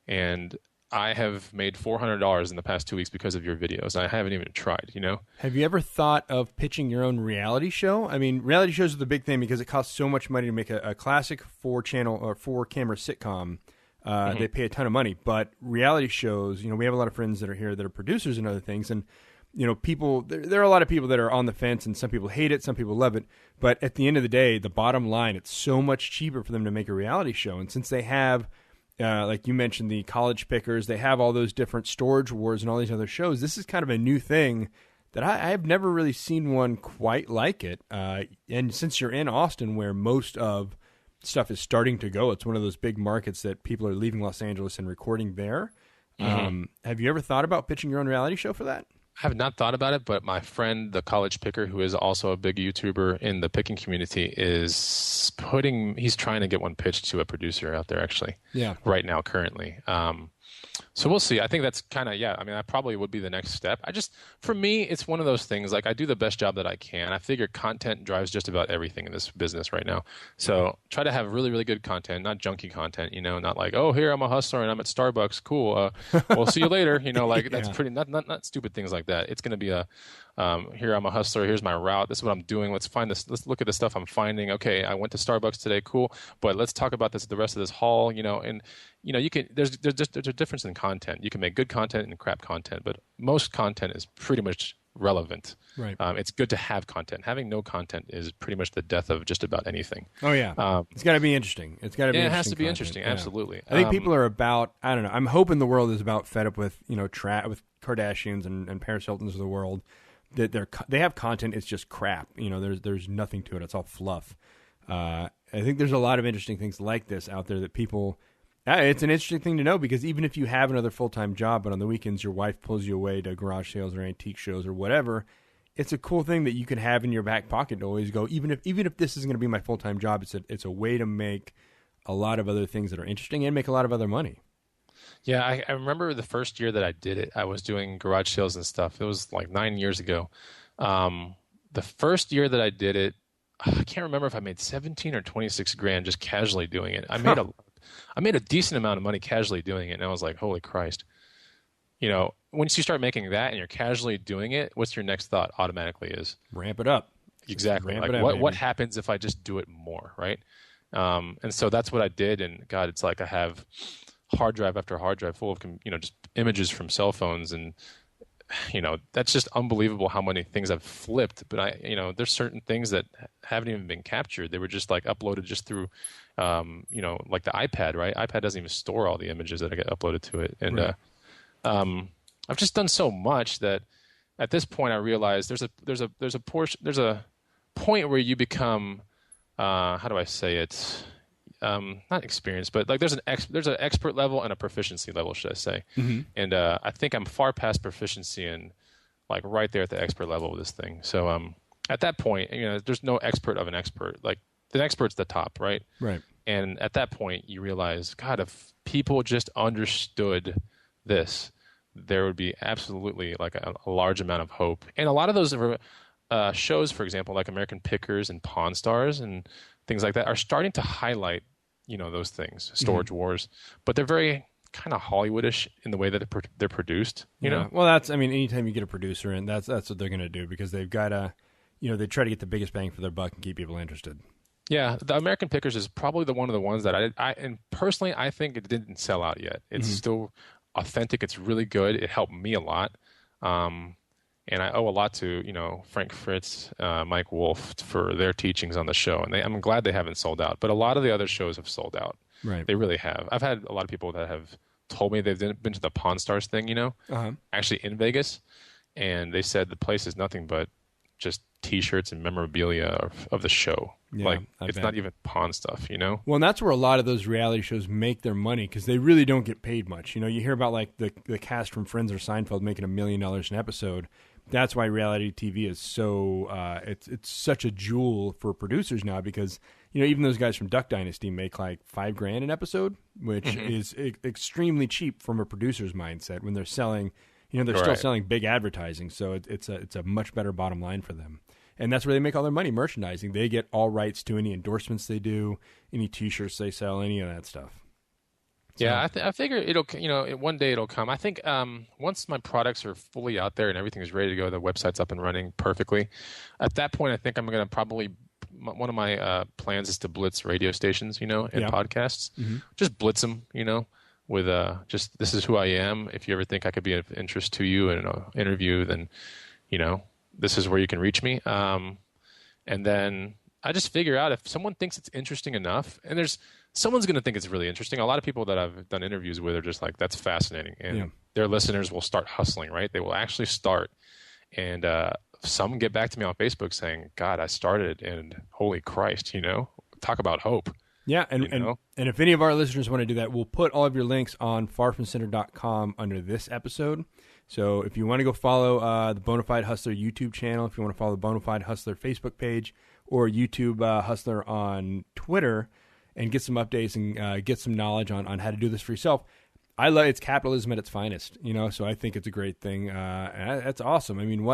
And I have made $400 in the past 2 weeks because of your videos. I haven't even tried, Have you ever thought of pitching your own reality show? I mean, reality shows are the big thing because it costs so much money to make a classic 4-channel or 4-camera sitcom. They pay a ton of money. But reality shows, we have a lot of friends that are here that are producers and other things. And, people, there are a lot of people that are on the fence, and some people hate it, some people love it. But at the end of the day, the bottom line, it's so much cheaper for them to make a reality show. And since they have, like you mentioned, the College Pickers, they have all those different Storage Wars and all these other shows. This is kind of a new thing that I have never really seen one quite like it. And since you're in Austin, where most of stuff is starting to go, it's one of those big markets that people are leaving Los Angeles and recording there. Have you ever thought about pitching your own reality show for that? I have not thought about it, but my friend, the College Picker, who is also a big YouTuber in the picking community, he's trying to get one pitched to a producer out there, actually. Yeah. Right now, currently. So we'll see. I think that's kind of, that probably would be the next step. For me, it's one of those things, like I do the best job that I can. I figure content drives just about everything in this business right now. So try to have really, really good content, not junky content, not like, oh, here I'm a hustler and I'm at Starbucks. Cool. We'll see you later. That's pretty, not stupid things like that. It's going to be here I'm a hustler. Here's my route. This is what I'm doing. Let's find this. Let's look at the stuff I'm finding. Okay, I went to Starbucks today. Cool. But let's talk about the rest of this haul, and you can, there's a difference in content. You can make good content and crap content, but most content is pretty much relevant. Right. It's good to have content. Having no content is pretty much the death of just about anything. Oh yeah. It's got to be interesting. It's got to be. Yeah, it has to be content. interesting. Yeah. Absolutely. I think people are about. I don't know. I'm hoping the world is about fed up with with Kardashians and Paris Hiltons of the world. That they have content. It's just crap. There's nothing to it. It's all fluff. I think there's a lot of interesting things like this out there that people. It's an interesting thing to know, because even if you have another full-time job, but on the weekends your wife pulls you away to garage sales or antique shows or whatever, it's a cool thing that you can have in your back pocket to always go. Even if this isn't going to be my full-time job, it's a way to make a lot of other things that are interesting and make a lot of other money. Yeah, I remember the first year that I did it. I was doing garage sales and stuff. It was like 9 years ago. The first year that I did it, I can't remember if I made 17 or 26 grand just casually doing it. I made a decent amount of money casually doing it, and I was like, holy Christ. Once you start making that and you're casually doing it, what's your next thought automatically is? Ramp it up. Exactly. Ramp like it up, what happens if I just do it more, right? And so that's what I did, and God, it's like I have hard drive after hard drive full of just images from cell phones, and that's just unbelievable how many things I've flipped. But there's certain things that haven't even been captured. They were just like uploaded just through like the iPad, right? iPad doesn't even store all the images that I get uploaded to it. And right. I've just done so much that at this point I realize there's a point where you become how do I say it? Not experienced, but like there's an expert level and a proficiency level, should I say? Mm-hmm. And I think I'm far past proficiency and like right there at the expert level with this thing. So at that point, there's no expert of an expert. Like the expert's the top, right? Right. And at that point, you realize, God, if people just understood this, there would be absolutely like a large amount of hope. And a lot of those shows, for example, like American Pickers and Pawn Stars and things like that, are starting to highlight, those things, Storage Wars. But they're very kind of Hollywoodish in the way that they're produced. You know. Well, anytime you get a producer in, that's what they're going to do, because they've got to, they try to get the biggest bang for their buck and keep people interested. Yeah, the American Pickers is probably one of the ones that and personally I think it didn't sell out yet. It's still authentic. It's really good. It helped me a lot, and I owe a lot to Frank Fritz, Mike Wolf for their teachings on the show. And I'm glad they haven't sold out. But a lot of the other shows have sold out. Right, they really have. I've had a lot of people that have told me they've been to the Pawn Stars thing, actually in Vegas, and they said the place is nothing but just T-shirts and memorabilia of the show. Yeah, it's not even pawn stuff, Well, and that's where a lot of those reality shows make their money, because they really don't get paid much. You hear about like the cast from Friends or Seinfeld making $1 million an episode. That's why reality TV is so it's such a jewel for producers now, because even those guys from Duck Dynasty make like $5,000 an episode, which is extremely cheap from a producer's mindset when they're selling. They're still selling big advertising, so it's a much better bottom line for them. And that's where they make all their money, merchandising. They get all rights to any endorsements they do, any T-shirts they sell, any of that stuff. So, yeah, I figure it'll, one day it'll come. I think once my products are fully out there and everything is ready to go, the website's up and running perfectly. At that point, I think I'm going to probably, one of my plans is to blitz radio stations, and podcasts. Just blitz them, with just, this is who I am. If you ever think I could be of interest to you in an interview, then, this is where you can reach me. And then I just figure out if someone thinks it's interesting enough, and someone's going to think it's really interesting. A lot of people that I've done interviews with are just like, that's fascinating. And their listeners will start hustling, right? They will actually start. And some get back to me on Facebook saying, God, I started, and holy Christ, talk about hope. Yeah, and if any of our listeners want to do that, we'll put all of your links on farfromcenter.com under this episode. So if you want to go follow the Bonafide Hustler YouTube channel, if you want to follow the Bonafide Hustler Facebook page, or YouTube Hustler on Twitter, and get some updates and get some knowledge on how to do this for yourself, it's capitalism at its finest, so I think it's a great thing. And that's awesome. I mean,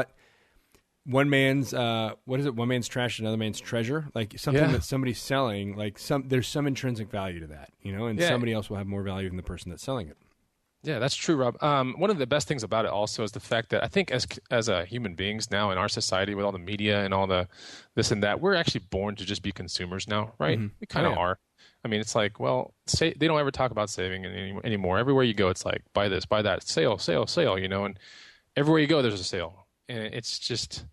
one man's trash, another man's treasure. Like something that somebody's selling, there's some intrinsic value to that, and somebody else will have more value than the person that's selling it. Yeah, that's true, Rob. One of the best things about it also is the fact that I think as human beings now in our society, with all the media and all the this and that, we're actually born to just be consumers now, right? We kind of are. I mean, it's like, well, they don't ever talk about saving anymore. Everywhere you go, it's like, buy this, buy that, sale, and everywhere you go, there's a sale. And it's just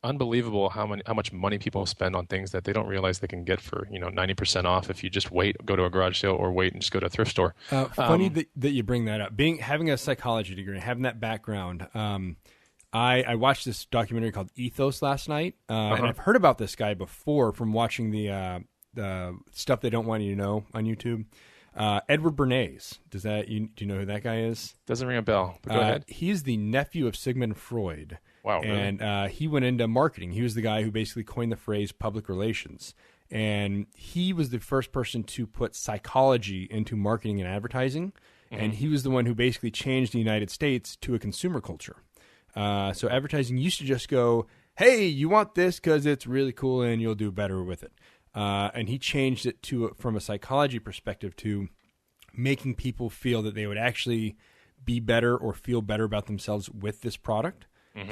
unbelievable how much money people spend on things that they don't realize they can get for 90% off if you just go to a garage sale, or wait and just go to a thrift store. Funny that you bring that up. Having a psychology degree, having that background, I watched this documentary called Ethos last night, and I've heard about this guy before from watching the stuff they don't want you to know on YouTube. Edward Bernays. Do you know who that guy is? Doesn't ring a bell, but go ahead. He's the nephew of Sigmund Freud. Wow. Really? And he went into marketing. He was the guy who basically coined the phrase public relations. And he was the first person to put psychology into marketing and advertising. And he was the one who basically changed the United States to a consumer culture. So advertising used to just go, hey, you want this because it's really cool and you'll do better with it. And he changed it from a psychology perspective to making people feel that they would actually be better or feel better about themselves with this product.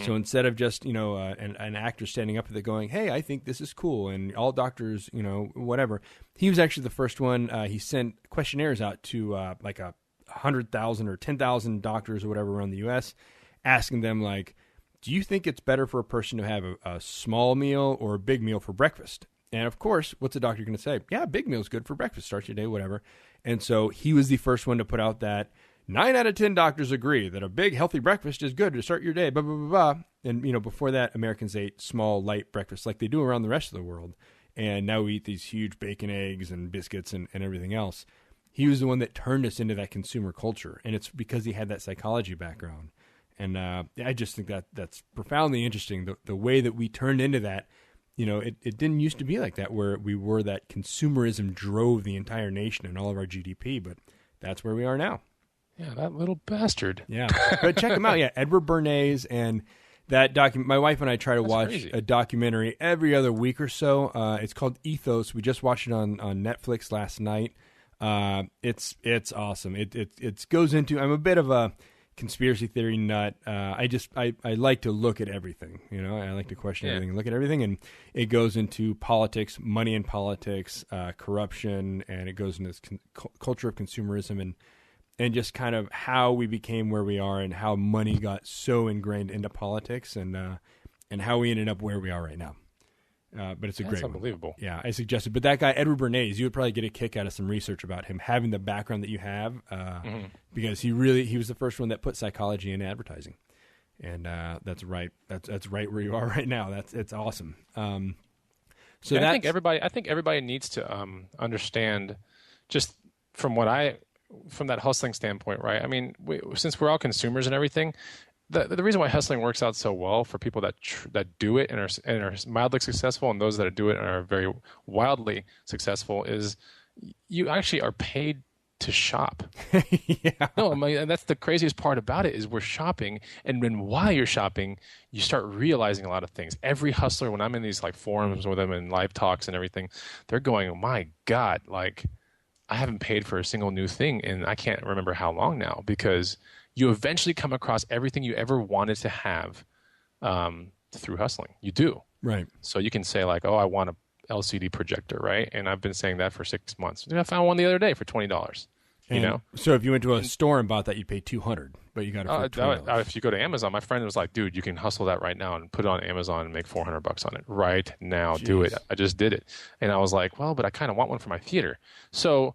So instead of just, an actor standing up there going, hey, I think this is cool, and all doctors, whatever. He was actually the first one. He sent questionnaires out to like 100,000 or 10,000 doctors or whatever around the U.S., asking them, like, do you think it's better for a person to have a small meal or a big meal for breakfast? And, of course, what's a doctor going to say? Yeah, a big meal's good for breakfast, start your day, whatever. And so he was the first one to put out that 9 out of 10 doctors agree that a big, healthy breakfast is good to start your day, blah, blah, blah, blah. And, before that, Americans ate small, light breakfasts like they do around the rest of the world. And now we eat these huge bacon, eggs, and biscuits and everything else. He was the one that turned us into that consumer culture. And it's because he had that psychology background. And I just think that's profoundly interesting. The way that we turned into that, it didn't used to be like that, where we were that consumerism drove the entire nation and all of our GDP, but that's where we are now. Yeah, that little bastard. Yeah, but check him out. Yeah, Edward Bernays and that my wife and I try to watch a documentary every other week or so. It's called Ethos. We just watched it on Netflix last night. It's awesome. It goes into. I'm a bit of a conspiracy theory nut. I like to look at everything. I like to question everything and look at everything. And it goes into politics, money in politics, corruption, and it goes into this culture of consumerism and just kind of how we became where we are and how money got so ingrained into politics and how we ended up where we are right now. But it's a great one. Unbelievable. Yeah, I suggested. But that guy, Edward Bernays, you would probably get a kick out of some research about him having the background that you have because he was the first one that put psychology into advertising. And that's right. That's right where you are right now. It's awesome. I think everybody needs to understand just from that hustling standpoint, right? I mean, since we're all consumers and everything, the reason why hustling works out so well for people that do it and are mildly successful, and those that do it and are very wildly successful, is you actually are paid to shop. Yeah. No, and that's the craziest part about it is we're shopping, and then while you're shopping, you start realizing a lot of things. Every hustler, when I'm in these like forums with them and live talks and everything, they're going, "Oh my God, like I haven't paid for a single new thing, and I can't remember how long now," because you eventually come across everything you ever wanted to have through hustling. You do. Right. So you can say like, "Oh, I want a LCD projector," right? And I've been saying that for 6 months. I found one the other day for $20. So if you went to a store and bought that, you'd pay $200, but you got it for $20. If you go to Amazon, my friend was like, "Dude, you can hustle that right now and put it on Amazon and make $400 on it right now. Jeez. Do it." I just did it, and I was like, "Well, but I kind of want one for my theater." So,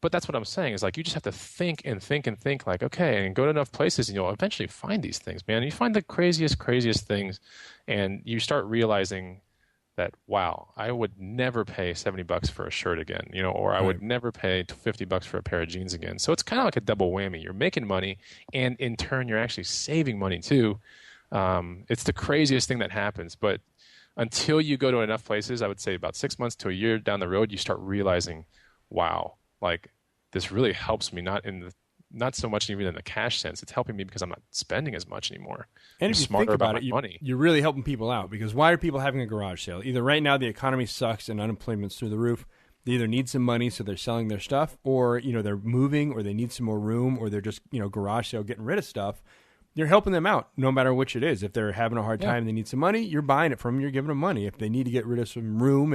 but that's what I'm saying is like you just have to think and think and think like, okay, and go to enough places, and you'll eventually find these things, man. You find the craziest things, and you start realizing that, wow, I would never pay $70 for a shirt again, or I would never pay $50 for a pair of jeans again. So it's kind of like a double whammy. You're making money, and in turn, you're actually saving money too. It's the craziest thing that happens. But until you go to enough places, I would say about 6 months to a year down the road, you start realizing, wow, like this really helps me, not so much even in the cash sense. It's helping me because I'm not spending as much anymore. And if you think about it, you're really helping people out, because why are people having a garage sale? Either right now the economy sucks and unemployment's through the roof. They either need some money, so they're selling their stuff, or they're moving, or they need some more room, or they're just garage sale getting rid of stuff. You're helping them out no matter which it is. If they're having a hard time, they need some money, you're buying it from them, you're giving them money. If they need to get rid of some room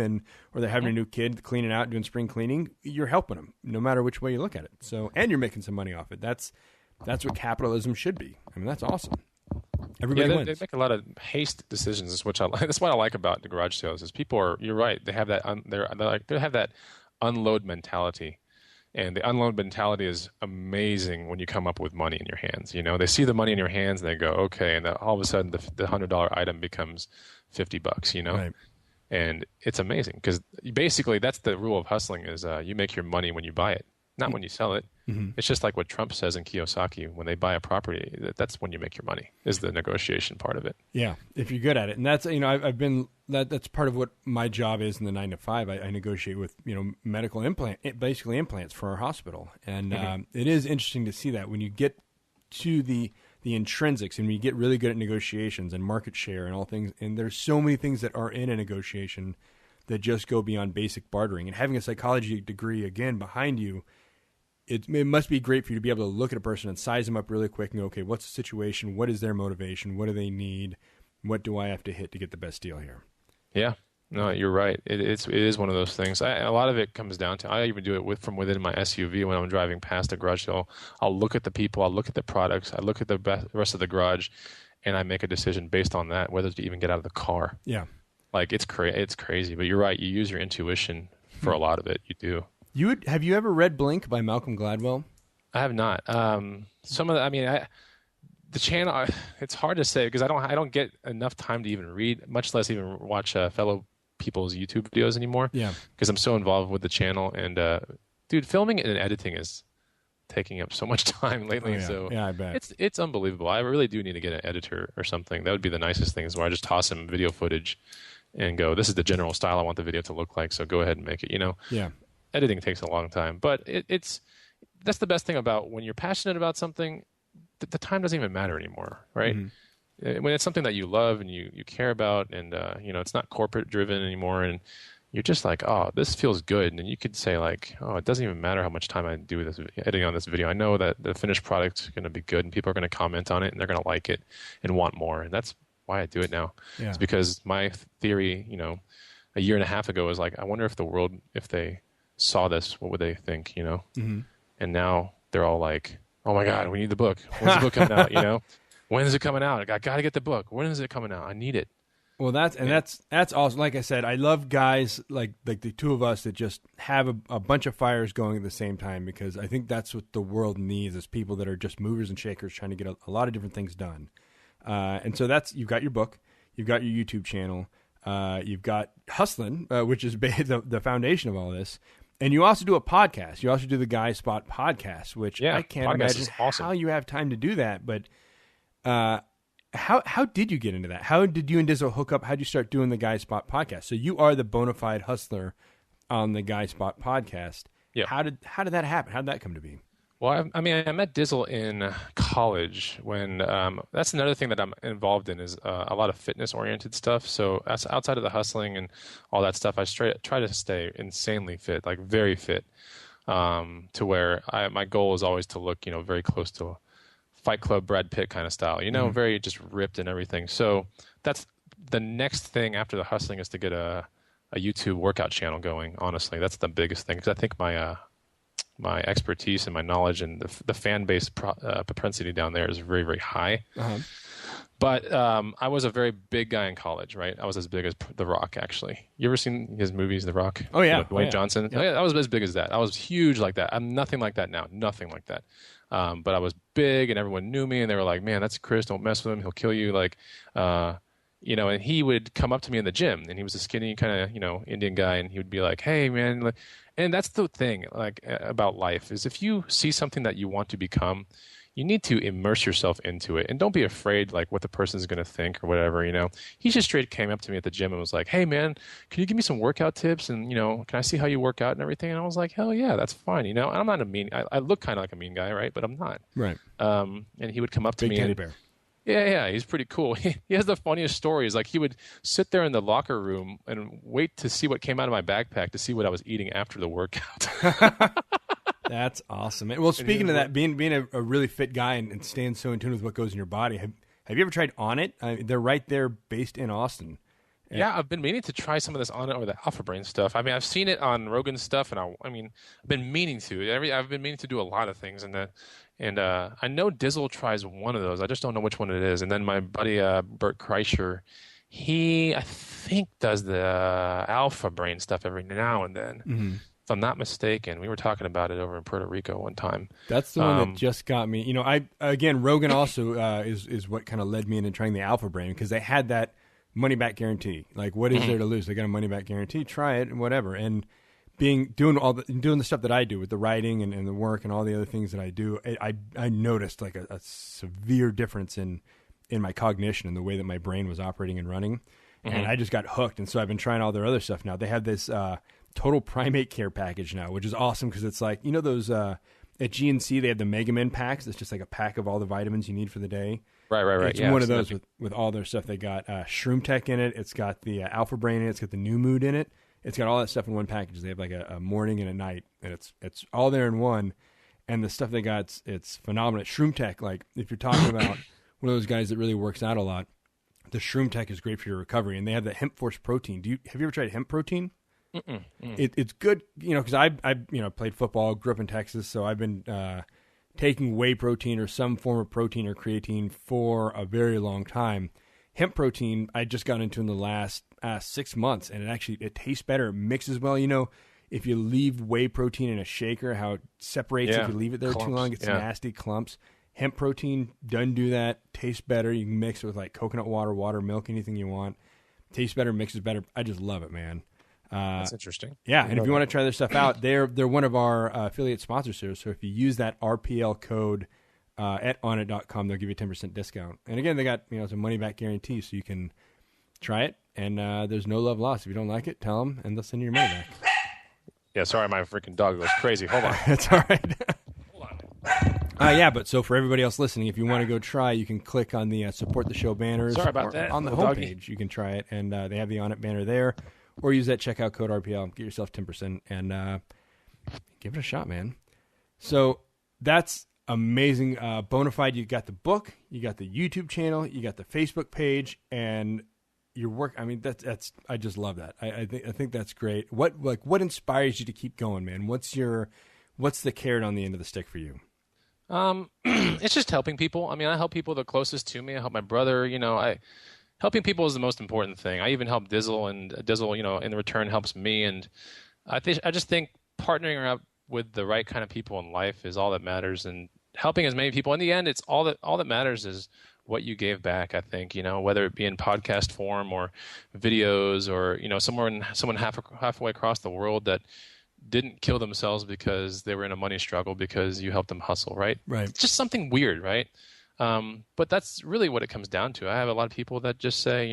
or they're having a new kid cleaning out, doing spring cleaning, you're helping them no matter which way you look at it. So, and you're making some money off it. That's what capitalism should be. I mean, that's awesome. Everybody wins. They make a lot of haste decisions, which I like. That's what I like about the garage sales is people are. You're right. They have that. They have that unload mentality. And the unload mentality is amazing when you come up with money in your hands. They see the money in your hands and they go, okay, and then all of a sudden the $100 item becomes $50. Right. And it's amazing because basically that's the rule of hustling is you make your money when you buy it, not when you sell it. Mm-hmm. It's just like what Trump says in Kiyosaki, when they buy a property, that's when you make your money, is the negotiation part of it. Yeah, if you're good at it. And that's, I've been, that's part of what my job is in the 9 to 5. I negotiate with, medical basically implants for our hospital. And it is interesting to see that when you get to the intrinsics and when you get really good at negotiations and market share and all things, and there's so many things that are in a negotiation that just go beyond basic bartering. And having a psychology degree, again, behind you, it must be great for you to be able to look at a person and size them up really quick and go, okay, what's the situation? What is their motivation? What do they need? What do I have to hit to get the best deal here? Yeah, no, you're right. It is one of those things. A lot of it comes down to, I even do it from within my SUV when I'm driving past a garage sale. I'll look at the people, I'll look at the products, I look at the rest of the garage, and I make a decision based on that, whether to even get out of the car. Yeah. Like, it's crazy, but you're right. You use your intuition for a lot of it. You do. Have you ever read Blink by Malcolm Gladwell? I have not. The channel, it's hard to say because I don't get enough time to even read, much less even watch fellow people's YouTube videos anymore. Yeah. Because I'm so involved with the channel. And, dude, filming and editing is taking up so much time lately. Oh, yeah. So yeah, I bet. It's unbelievable. I really do need to get an editor or something. That would be the nicest thing, is where I just toss him video footage and go, this is the general style I want the video to look like, so go ahead and make it. Yeah. Editing takes a long time, but that's the best thing about when you're passionate about something, the time doesn't even matter anymore, right? Mm-hmm. When it's something that you love and you care about, and it's not corporate driven anymore, and you're just like, oh, this feels good. And you could say like, oh, it doesn't even matter how much time I do this editing on this video. I know that the finished product is going to be good and people are going to comment on it and they're going to like it and want more. And that's why I do it now. Yeah. It's because my theory, a year and a half ago was like, I wonder if the world, if they saw this, what would they think, Mm-hmm. And now they're all like, oh my God, we need the book. When's the book coming out? When is it coming out? I got to get the book. When is it coming out? I need it. Well, that's awesome. Like I said, I love guys like the two of us that just have a bunch of fires going at the same time, because I think that's what the world needs, is people that are just movers and shakers trying to get a lot of different things done. And so you've got your book, you've got your YouTube channel, you've got Hustlin', which is the foundation of all this. And you also do a podcast. You also do the Guy Spot podcast, which I can't imagine how you have time to do that. But how did you get into that? How did you and Dizzle hook up? How did you start doing the Guy Spot podcast? So you are the Bonafide Hustler on the Guy Spot podcast. Yeah. How did that happen? How did that come to be? Well, I met Dizzle in college when that's another thing that I'm involved in, is a lot of fitness-oriented stuff. So outside of the hustling and all that stuff, I try to stay insanely fit, like very fit, to where my goal is always to look, very close to Fight Club Brad Pitt kind of style, mm-hmm. very just ripped and everything. So that's the next thing after the hustling, is to get a YouTube workout channel going. Honestly, that's the biggest thing, because I think my expertise and my knowledge and the fan base propensity down there is very, very high. Uh-huh. But I was a very big guy in college, right? I was as big as The Rock, actually. You ever seen his movies, The Rock? Oh, yeah. Dwayne Johnson? Yep. I was as big as that. I was huge like that. I'm nothing like that now. Nothing like that. But I was big, and everyone knew me, and they were like, man, that's Chris. Don't mess with him. He'll kill you. Like, and he would come up to me in the gym, and he was a skinny kind of, Indian guy, and he would be like, hey, man. And that's the thing, like, about life, is if you see something that you want to become, you need to immerse yourself into it, and don't be afraid, like, what the person's going to think or whatever, He just straight came up to me at the gym and was like, hey, man, can you give me some workout tips? And, can I see how you work out and everything? And I was like, hell yeah, that's fine, And I'm not I look kind of like a mean guy, right? But I'm not. Right. And he would come up to me. Big teddy bear. Yeah, he's pretty cool. He has the funniest stories. Like, he would sit there in the locker room and wait to see what came out of my backpack to see what I was eating after the workout. That's awesome. Well, speaking of that, being a really fit guy and staying so in tune with what goes in your body, have you ever tried On It? They're right there, based in Austin. Yeah, I've been meaning to try some of this On It or the Alpha Brain stuff. I mean, I've seen it on Rogan's stuff, and I've been meaning to. I've been meaning to do a lot of things, and I know Dizzle tries one of those. I just don't know which one it is. And then my buddy Bert Kreischer, he, I think, does the Alpha Brain stuff every now and then. Mm-hmm. If I'm not mistaken. We were talking about it over in Puerto Rico one time. That's the one that just got me. Rogan also is what kind of led me into trying the Alpha Brain, because they had that money back guarantee. Like, what is there to lose? They got a money back guarantee. Try it and whatever. And doing the stuff that I do with the writing and the work and all the other things that I do, I noticed like a severe difference in my cognition and the way that my brain was operating and running. Mm-hmm. And I just got hooked. And so I've been trying all their other stuff now. They have this total primate care package now, which is awesome, because it's like, those at GNC, they have the Mega Men packs. It's just like a pack of all the vitamins you need for the day. Right. It's one of those with all their stuff. They got Shroom Tech in it. It's got the Alpha Brain in it. It's got the New Mood in it. It's got all that stuff in one package. They have like a morning and a night, and it's all there in one. And the stuff they got, it's phenomenal. Shroom Tech, like, if you're talking about one of those guys that really works out a lot, the Shroom Tech is great for your recovery. And they have the hemp force protein. Have you ever tried hemp protein? It's good, because I played football, grew up in Texas, so I've been taking whey protein or some form of protein or creatine for a very long time. Hemp protein, I just got into in the last 6 months, and it tastes better. It mixes well. If you leave whey protein in a shaker, how it separates if you leave it there too long, it's nasty clumps. Hemp protein doesn't do that. Tastes better. You can mix it with like coconut water, milk, anything you want. Tastes better, mixes better. I just love it, man. That's interesting. Yeah, and if you want to try their stuff out, they're one of our affiliate sponsors here. So if you use that RPL code at onit.com, they'll give you a 10% discount. And again, they got some money back guarantee, so you can try it. And there's no love lost. If you don't like it, tell them, and they'll send you your money back. Yeah, sorry, my freaking dog goes crazy. Hold on. That's all right. Hold on. Yeah, but so for everybody else listening, if you want to go try, you can click on the support the show banners. Sorry about that. On the homepage, you can try it, and they have the On It banner there. Or use that checkout code RPL, get yourself 10%, and give it a shot, man. So that's amazing. Bonafide, you got the book, you got the YouTube channel, you got the Facebook page, and your work. I mean, that's I just love that. I think that's great. What inspires you to keep going, man? What's the carrot on the end of the stick for you? It's just helping people. I mean, I help people the closest to me. I help my brother. Helping people is the most important thing. I even help Dizzle, and Dizzle, in return helps me. And I just think partnering up with the right kind of people in life is all that matters. And helping as many people, in the end, it's all that matters is what you gave back. I think, whether it be in podcast form or videos or someone halfway across the world that didn't kill themselves because they were in a money struggle because you helped them hustle, right? Right. It's just something weird, right? But that's really what it comes down to. I have a lot of people that just say,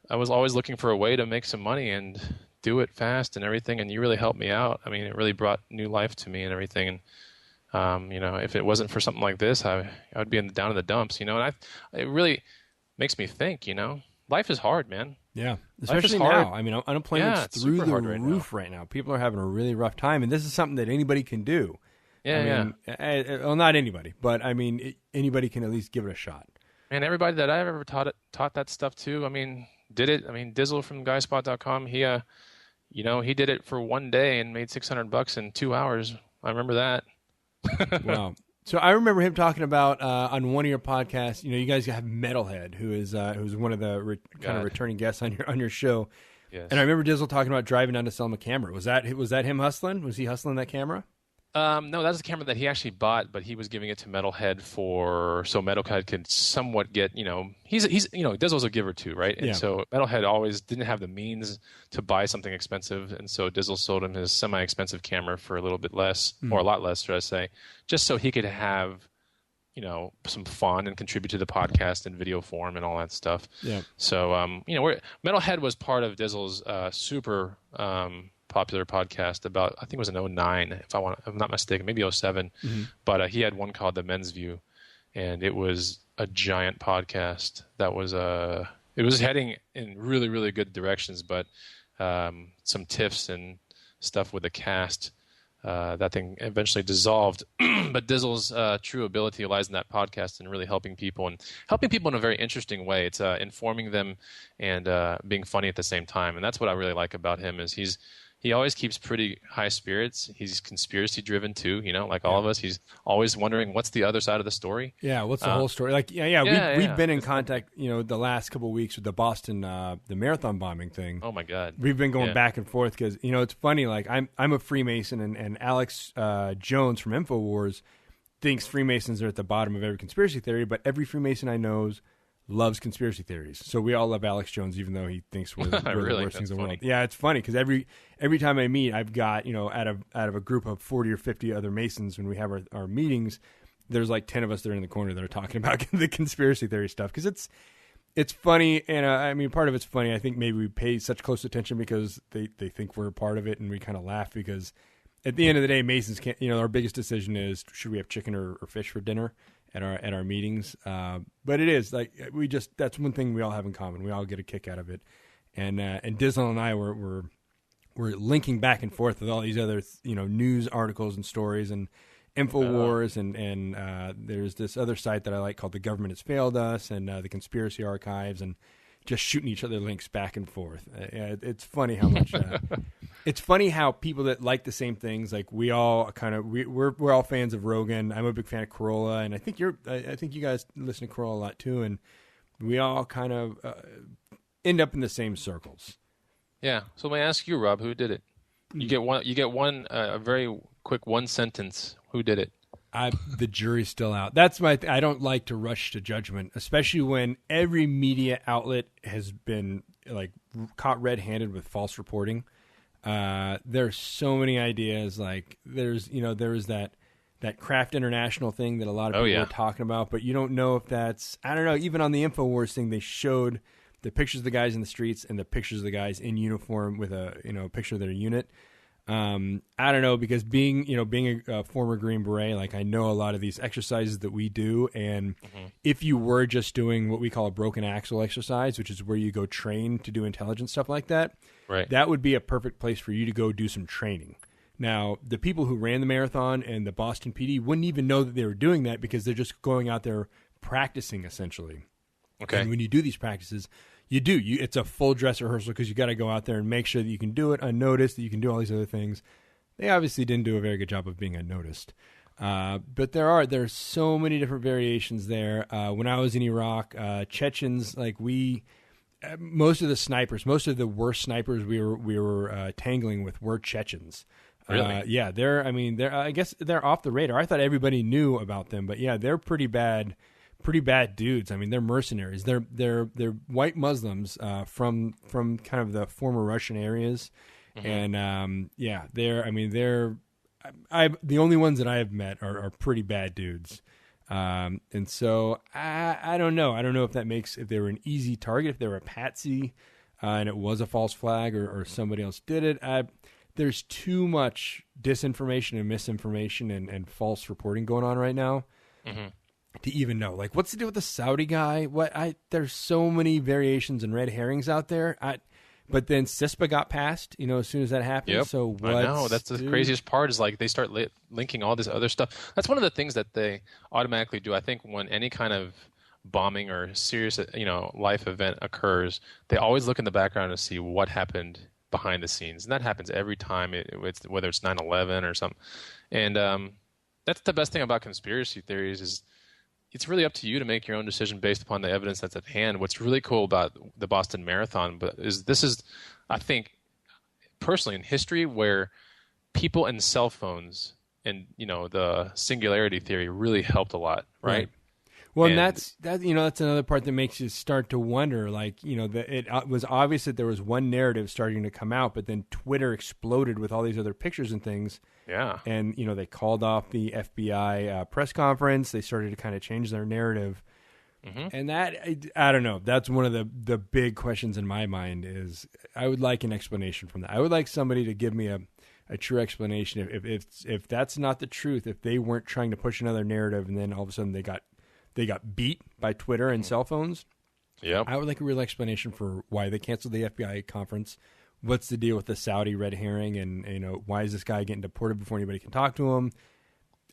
I was always looking for a way to make some money and do it fast and everything, and you really helped me out. I mean, it really brought new life to me and everything. And if it wasn't for something like this, I would be down in the dumps. And it really makes me think. Life is hard, man. Yeah, especially now. I mean, unemployment's through the roof right now. People are having a really rough time, and this is something that anybody can do. Yeah, well, not anybody, but I mean, anybody can at least give it a shot. And everybody that I've ever taught that stuff to, I mean, did it. I mean, Dizzle from guyspot.com, he did it for one day and made $600 in 2 hours. I remember that. Wow. So I remember him talking about on one of your podcasts. You guys have Metalhead, who's one of the kind of returning guests on your show. Yes. And I remember Dizzle talking about driving down to sell him a camera. Was that him hustling? Was he hustling that camera? No, that's a camera that he actually bought, but he was giving it to Metalhead so Metalhead could somewhat get, he's Dizzle's a giver too, right? And so Metalhead always didn't have the means to buy something expensive, and so Dizzle sold him his semi-expensive camera for a little bit less, or a lot less, should I say, just so he could have, some fun and contribute to the podcast in video form and all that stuff. Yeah. So, Metalhead was part of Dizzle's super popular podcast about, I think it was in 2009, if I'm not mistaken, maybe 2007. Mm-hmm. But he had one called The Men's View, and it was a giant podcast that was it was heading in really, really good directions, but some tiffs and stuff with the cast. That thing eventually dissolved. But Dizzle's true ability lies in that podcast and really helping people in a very interesting way. It's informing them and being funny at the same time. And that's what I really like about him is he always keeps pretty high spirits. He's conspiracy driven too, like all of us. He's always wondering what's the other side of the story. Yeah, what's the whole story? Like, we've been in contact, the last couple of weeks with the Boston, the marathon bombing thing. Oh my God. We've been going back and forth because, it's funny. Like I'm a Freemason, and Alex Jones from InfoWars thinks Freemasons are at the bottom of every conspiracy theory, but every Freemason I know loves conspiracy theories. So we all love Alex Jones, even though he thinks we're really? the worst things in the funny. world. Yeah, it's funny because every time I meet, I've got, out of a group of 40 or 50 other Masons, when we have our meetings, there's like 10 of us that are in the corner that are talking about the conspiracy theory stuff because it's funny. And I mean, part of it's funny. I think maybe we pay such close attention because they think we're a part of it, and we kind of laugh because at the end of the day, Masons can't, our biggest decision is, should we have chicken or fish for dinner at our meetings? But it is like, that's one thing we all have in common. We all get a kick out of it. And Dizzle and I we're linking back and forth with all these other, news articles and stories and InfoWars and there's this other site that I like called The Government Has Failed Us and the Conspiracy Archives, and just shooting each other links back and forth. It's funny how much. It's funny how people that like the same things, like we all we're all fans of Rogan. I'm a big fan of Corolla, and I think you guys listen to Corolla a lot too, and we all kind of end up in the same circles. Yeah. So let me ask you, Rob, who did it? You get one. A very quick one sentence. Who did it? The jury's still out. That's I don't like to rush to judgment, especially when every media outlet has been like caught red-handed with false reporting. There's so many ideas. Like there was that Craft International thing that a lot of people were talking about, but you don't know if that's, I don't know, even on the InfoWars thing, they showed the pictures of the guys in the streets and the pictures of the guys in uniform with a picture of their unit. I don't know, because being a former Green Beret, like I know a lot of these exercises that we do, and if you were just doing what we call a broken axle exercise, which is where you go train to do intelligence stuff like that, right, that would be a perfect place for you to go do some training. Now, the people who ran the marathon and the Boston PD wouldn't even know that they were doing that because they're just going out there practicing, essentially. Okay. And when you do these practices, it's a full dress rehearsal because you got to go out there and make sure that you can do it unnoticed, that you can do all these other things. They obviously didn't do a very good job of being unnoticed. But there's so many different variations there. When I was in Iraq, Chechens, like most of the worst snipers we were tangling with were Chechens. Really? Yeah, I guess they're off the radar. I thought everybody knew about them, but yeah, they're pretty bad dudes. I mean, they're mercenaries. They're white Muslims from kind of the former Russian areas, and the only ones that I have met are pretty bad dudes. And so I don't know. I don't know if they were an easy target, if they were a patsy, and it was a false flag, or somebody else did it. There's too much disinformation and misinformation and false reporting going on right now to even know. Like, what's the deal with the Saudi guy? There's so many variations and red herrings out there. But then CISPA got passed, as soon as that happened. Yep. So what? I know. That's the craziest part is like they start linking all this other stuff. That's one of the things that they automatically do. I think when any kind of bombing or serious, life event occurs, they always look in the background to see what happened behind the scenes. And that happens every time, whether it's 9/11 or something. And that's the best thing about conspiracy theories is it's really up to you to make your own decision based upon the evidence that's at hand. What's really cool about the Boston Marathon is, I think, personally in history where people and cell phones and, the singularity theory really helped a lot, right? Well, and that's another part that makes you start to wonder, like, it was obvious that there was one narrative starting to come out, but then Twitter exploded with all these other pictures and things. Yeah. And, they called off the FBI press conference. They started to kind of change their narrative. And that, I don't know, that's one of the big questions in my mind is I would like an explanation from that. I would like somebody to give me a true explanation. If that's not the truth, if they weren't trying to push another narrative and then all of a sudden they got beat by Twitter and cell phones. Yeah, I would like a real explanation for why they canceled the FBI conference. What's the deal with the Saudi red herring, and why is this guy getting deported before anybody can talk to him?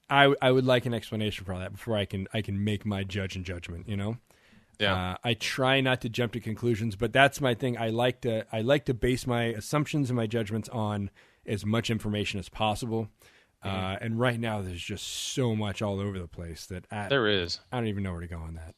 I would like an explanation for all that before I can make my judgment. Yeah. I try not to jump to conclusions, but that's my thing. I like to base my assumptions and my judgments on as much information as possible. And right now, there's just so much all over the place that there is. I don't even know where to go on that.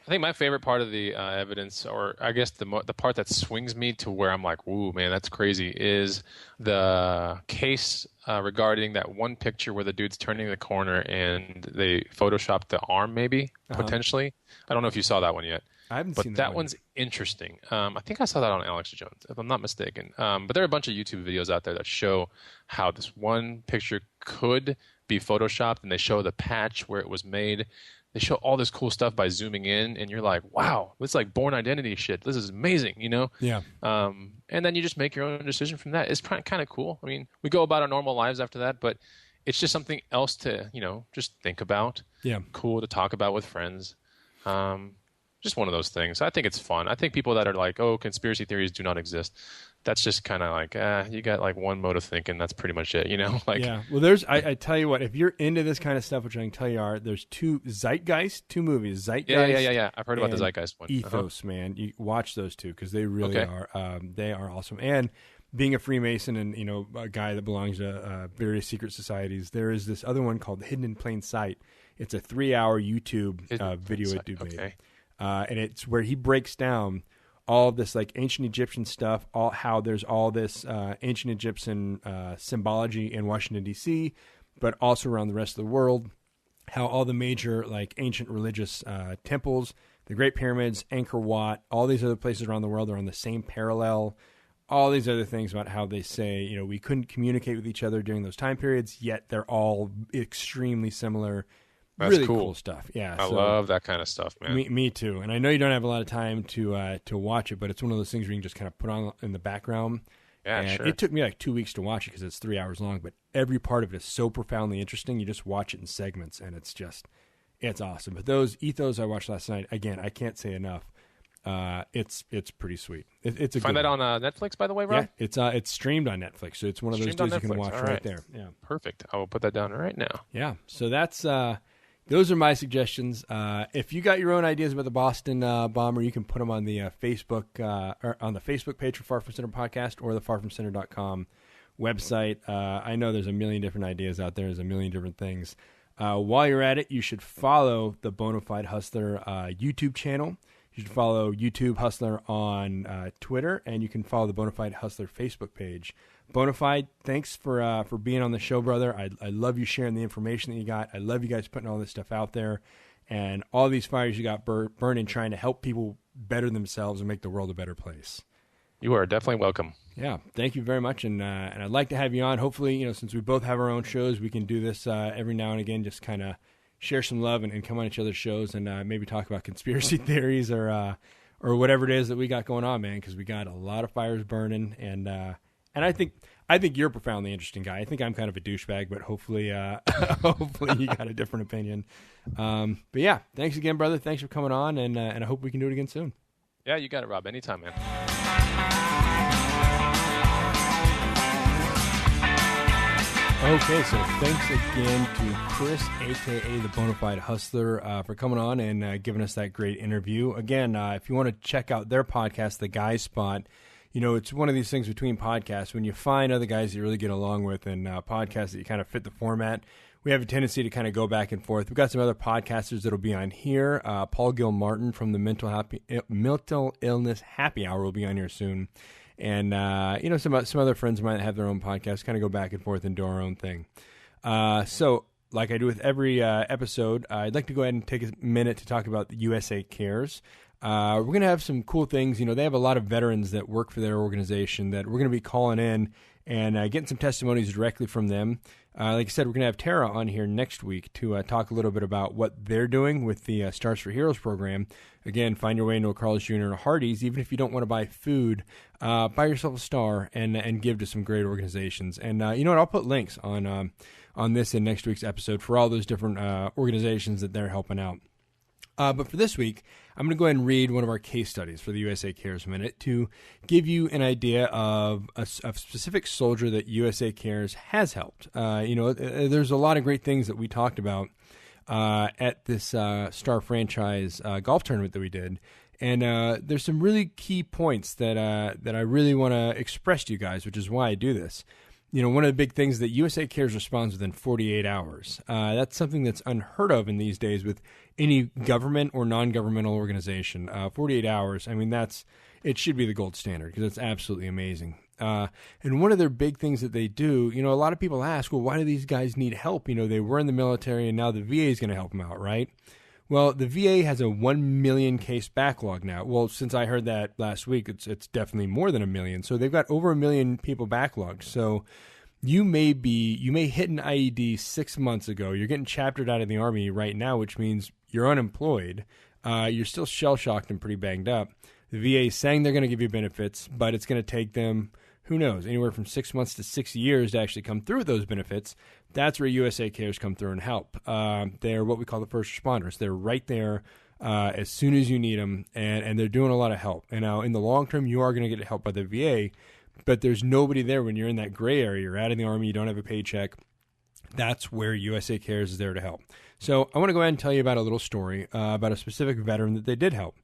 I think my favorite part of the evidence, or I guess the part that swings me to where I'm like, "Ooh, man, that's crazy," is the case regarding that one picture where the dude's turning the corner and they photoshopped the arm, maybe potentially. I don't know if you saw that one yet. I haven't seen that that one's interesting. I think I saw that on Alex Jones, if I'm not mistaken. But there are a bunch of YouTube videos out there that show how this one picture could be photoshopped, and they show the patch where it was made. They show all this cool stuff by zooming in, and you're like, wow, it's like Born Identity shit. This is amazing, Yeah. And then you just make your own decision from that. It's kind of cool. I mean, we go about our normal lives after that, but it's just something else to, just think about. Yeah. Cool to talk about with friends. Just one of those things. I think it's fun. I think people that are like, oh, conspiracy theories do not exist. That's just kind of like, you got like one mode of thinking. That's pretty much it, Like, yeah. Well, I tell you what, if you're into this kind of stuff, which I can tell you there's two movies, Zeitgeist. Yeah. I've heard about the Zeitgeist one. Ethos, man. You watch those two because they really are. They are awesome. And being a Freemason and a guy that belongs to various secret societies, there is this other one called Hidden in Plain Sight. It's a 3-hour YouTube video a dude made. And it's where he breaks down all of this like ancient Egyptian stuff, how there's all this ancient Egyptian symbology in Washington, D.C., but also around the rest of the world, how all the major like ancient religious temples the Great Pyramids, Angkor Wat, all these other places around the world are on the same parallel. All these other things about how they say, you know, we couldn't communicate with each other during those time periods, yet they're all extremely similar. That's really cool stuff. Yeah, I love that kind of stuff, man. Me too. And I know you don't have a lot of time to watch it, but it's one of those things where you can just kind of put on in the background. Yeah, and sure. It took me like 2 weeks to watch it because it's 3 hours long, but every part of it is so profoundly interesting. You just watch it in segments, and it's awesome. But those Ethos I watched last night, again, I can't say enough. It's pretty sweet. It's a find that one. on Netflix, by the way, Rob? Yeah, it's streamed on Netflix, so it's one of those deals you can watch right there. Yeah, perfect. I will put that down right now. Yeah, so that's those are my suggestions. If you got your own ideas about the Boston bomber, you can put them on the Facebook or on the Facebook page for Far From Center podcast or the farfromcenter.com website. I know there's a million different ideas out there. There's a million different things. While you're at it, you should follow the Bonafide Hustler YouTube channel. You should follow YouTube Hustler on Twitter, and you can follow the Bonafide Hustler Facebook page. Bonafide, thanks for being on the show, brother. I love you sharing the information that you got. I love you guys putting all this stuff out there, and all these fires you got burning, trying to help people better themselves and make the world a better place. You are definitely welcome. Yeah, thank you very much, and I'd like to have you on. Hopefully, you know, since we both have our own shows, we can do this every now and again, just kind of share some love and come on each other's shows and maybe talk about conspiracy theories or whatever it is that we got going on, man. Because we got a lot of fires burning, and I think you're a profoundly interesting guy. I think I'm kind of a douchebag, but hopefully you got a different opinion. But yeah, thanks again, brother. Thanks for coming on, and I hope we can do it again soon. Yeah, you got it, Rob. Anytime, man. Okay, so thanks again to Chris, a.k.a. the Bonafide Hustler, for coming on and giving us that great interview. Again, if you want to check out their podcast, The Guy Spot, you know, it's one of these things between podcasts. When you find other guys that you really get along with and podcasts that you kind of fit the format, we have a tendency to kind of go back and forth. We've got some other podcasters that'll be on here. Paul Gilmartin from the Mental Illness Happy Hour will be on here soon. And, you know, some other friends might have their own podcast, kind of go back and forth and do our own thing. So, like I do with every episode, I'd like to go ahead and take a minute to talk about the USA Cares. We're going to have some cool things. You know, they have a lot of veterans that work for their organization that we're going to be calling in and getting some testimonies directly from them. Like I said, we're going to have Tara on here next week to talk a little bit about what they're doing with the Stars for Heroes program. Again, find your way into a Carl's Jr. or a Hardee's. Even if you don't want to buy food, buy yourself a star and give to some great organizations. And you know what? I'll put links on this in next week's episode for all those different organizations that they're helping out. But for this week, I'm going to go ahead and read one of our case studies for the USA Cares Minute to give you an idea of a specific soldier that USA Cares has helped. You know, there's a lot of great things that we talked about at this Star Franchise golf tournament that we did. And there's some really key points that I really want to express to you guys, which is why I do this. You know, one of the big things that USA Cares responds within 48 hours. That's something that's unheard of in these days with any government or non-governmental organization. 48 hours, I mean, it should be the gold standard because it's absolutely amazing. And one of their big things that they do, you know, a lot of people ask, well, why do these guys need help? You know, they were in the military and now the VA is going to help them out, right? Well, the VA has a 1 million case backlog now. Well, since I heard that last week, it's definitely more than 1 million. So they've got over 1 million people backlogged. So you may hit an IED 6 months ago. You're getting chaptered out of the Army right now, which means you're unemployed. You're still shell-shocked and pretty banged up. The VA is saying they're going to give you benefits, but it's going to take them, who knows, anywhere from 6 months to 6 years to actually come through with those benefits. That's where USA Cares come through and help. They're what we call the first responders. They're right there as soon as you need them, and they're doing a lot of help. And now, in the long term, you are going to get help by the VA, but there's nobody there when you're in that gray area. You're out of the Army, you don't have a paycheck. That's where USA Cares is there to help. So I want to go ahead and tell you about a little story about a specific veteran that they did help.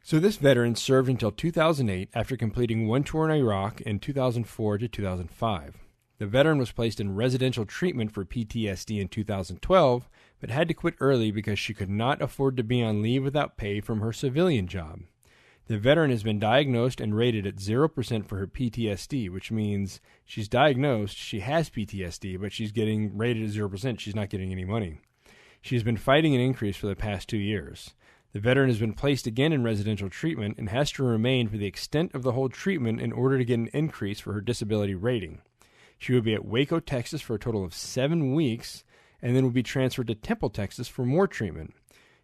So this veteran served until 2008 after completing one tour in Iraq in 2004 to 2005. The veteran was placed in residential treatment for PTSD in 2012, but had to quit early because she could not afford to be on leave without pay from her civilian job. The veteran has been diagnosed and rated at 0% for her PTSD, which means she's diagnosed, she has PTSD, but she's getting rated at 0%. She's not getting any money. She's been fighting an increase for the past 2 years. The veteran has been placed again in residential treatment and has to remain for the extent of the whole treatment in order to get an increase for her disability rating. She will be at Waco, Texas for a total of 7 weeks, and then will be transferred to Temple, Texas for more treatment.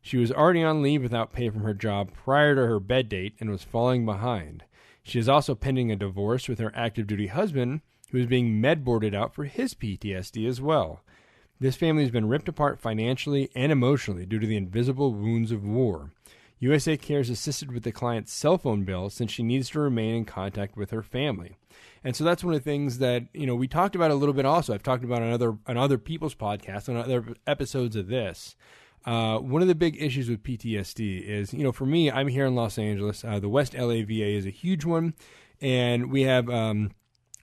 She was already on leave without pay from her job prior to her bed date and was falling behind. She is also pending a divorce with her active duty husband, who is being med-boarded out for his PTSD as well. This family has been ripped apart financially and emotionally due to the invisible wounds of war. USA Cares assisted with the client's cell phone bill since she needs to remain in contact with her family. And so that's one of the things that, we talked about a little bit also. I've talked about on other people's podcasts, on other episodes of this. One of the big issues with PTSD is, for me, I'm here in Los Angeles. The West LA VA is a huge one, and we have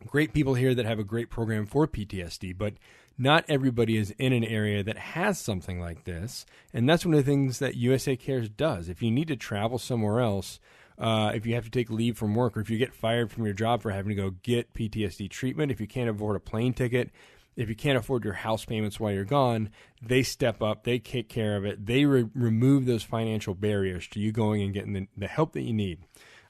great people here that have a great program for PTSD, but not everybody is in an area that has something like this, and that's one of the things that USA Cares does. If you need to travel somewhere else, if you have to take leave from work, or if you get fired from your job for having to go get PTSD treatment, if you can't afford a plane ticket, if you can't afford your house payments while you're gone, they step up, they take care of it, they remove those financial barriers to you going and getting the help that you need.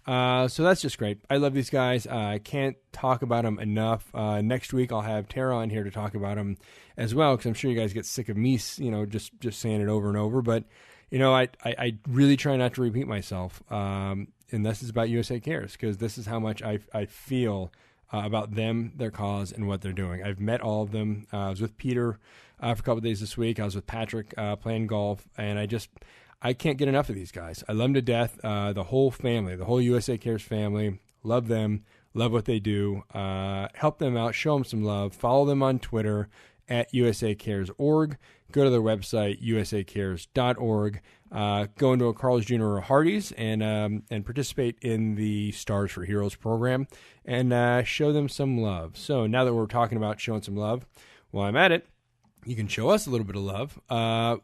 So that's just great. I love these guys. I can't talk about them enough. Next week I'll have Tara on here to talk about them as well, because I'm sure you guys get sick of me, just saying it over and over. But, I really try not to repeat myself. And this is about USA Cares, because this is how much I feel about them, their cause, and what they're doing. I've met all of them. I was with Peter for a couple of days this week. I was with Patrick playing golf, and I can't get enough of these guys. I love them to death. The whole family, the whole USA Cares family, love them, love what they do. Help them out, show them some love. Follow them on Twitter at USACares.org. Go to their website, usacares.org. Go into a Carl's Jr. or a Hardee's and participate in the Stars for Heroes program and show them some love. So now that we're talking about showing some love, while I'm at it, you can show us a little bit of love.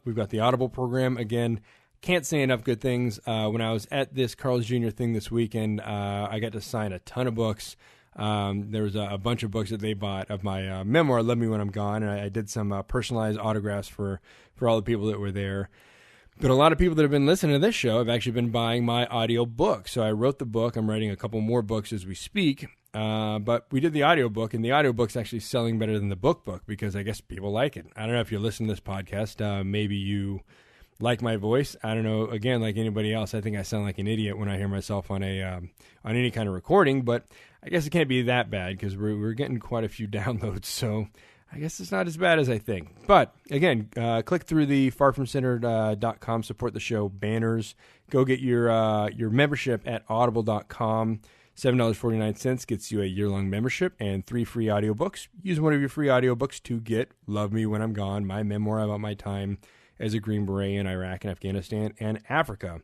We've got the Audible program. Again, can't say enough good things. When I was at this Carl's Jr. thing this weekend, I got to sign a ton of books. There was a bunch of books that they bought of my memoir, Love Me When I'm Gone, and I did some personalized autographs for all the people that were there. But a lot of people that have been listening to this show have actually been buying my audio book. So I wrote the book. I'm writing a couple more books as we speak. But we did the audio book, and the audio book's actually selling better than the book because I guess people like it. I don't know if you listen to this podcast. Maybe you like my voice. I don't know. Again, like anybody else, I think I sound like an idiot when I hear myself on any kind of recording. But I guess it can't be that bad because we're getting quite a few downloads. So I guess it's not as bad as I think. But again, click through the farfromcenter.com, support the show banners. Go get your membership at audible.com. $7.49 gets you a year-long membership and 3 free audiobooks. Use one of your free audiobooks to get Love Me When I'm Gone, my memoir about my time as a Green Beret in Iraq and Afghanistan and Africa.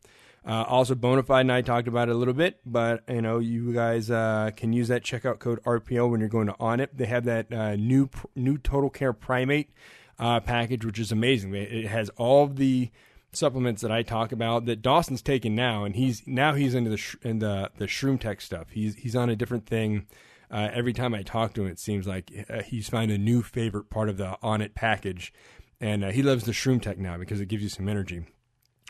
Also, Bonafide and I talked about it a little bit, but you guys can use that checkout code RPO when you're going to Onnit. They have that new Total Care Primate package, which is amazing. It has all of the supplements that I talk about that Dawson's taking now, and he's into the shroom tech stuff. He's on a different thing. Every time I talk to him, it seems like he's found a new favorite part of the Onnit package, and he loves the shroom tech now because it gives you some energy.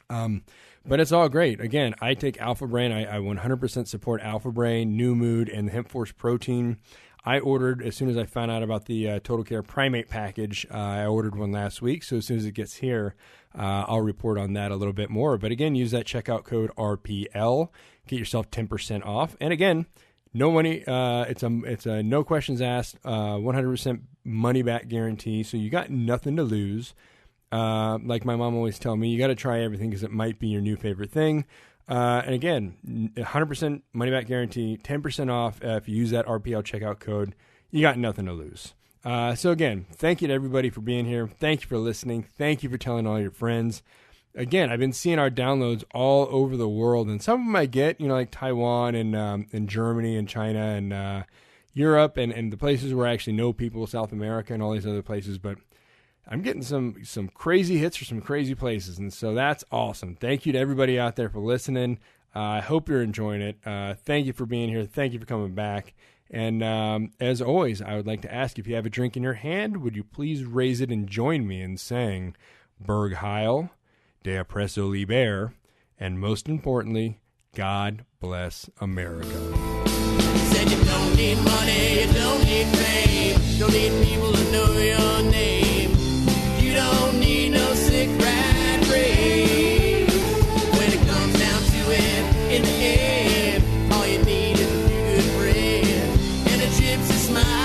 But it's all great. Again, I take Alpha Brain. I 100% support Alpha Brain, New Mood, and the Hemp Force Protein. I ordered, as soon as I found out about the Total Care Primate package, I ordered one last week. So as soon as it gets here, I'll report on that a little bit more. But again, use that checkout code RPL. Get yourself 10% off. And again, no money. It's a no questions asked, 100% money back guarantee. So you got nothing to lose. Like my mom always tell me, you got to try everything because it might be your new favorite thing. And again, 100% money back guarantee, 10% off if you use that RPL checkout code. You got nothing to lose. So again, thank you to everybody for being here. Thank you for listening. Thank you for telling all your friends. Again, I've been seeing our downloads all over the world, and some of them I get, like Taiwan and Germany and China and Europe and the places where I actually know people, South America and all these other places, but I'm getting some crazy hits for some crazy places, and so that's awesome. Thank you to everybody out there for listening. I hope you're enjoying it. Thank you for being here. Thank you for coming back. And as always, I would like to ask, if you have a drink in your hand, would you please raise it and join me in saying Berg Heil, De Oppresso Liber, and most importantly, God bless America. Said you don't need money, you don't need fame, don't need people to know your name. You don't need no sick rat race. When it comes down to it, in the end, all you need is a few good friends and a gypsy smile.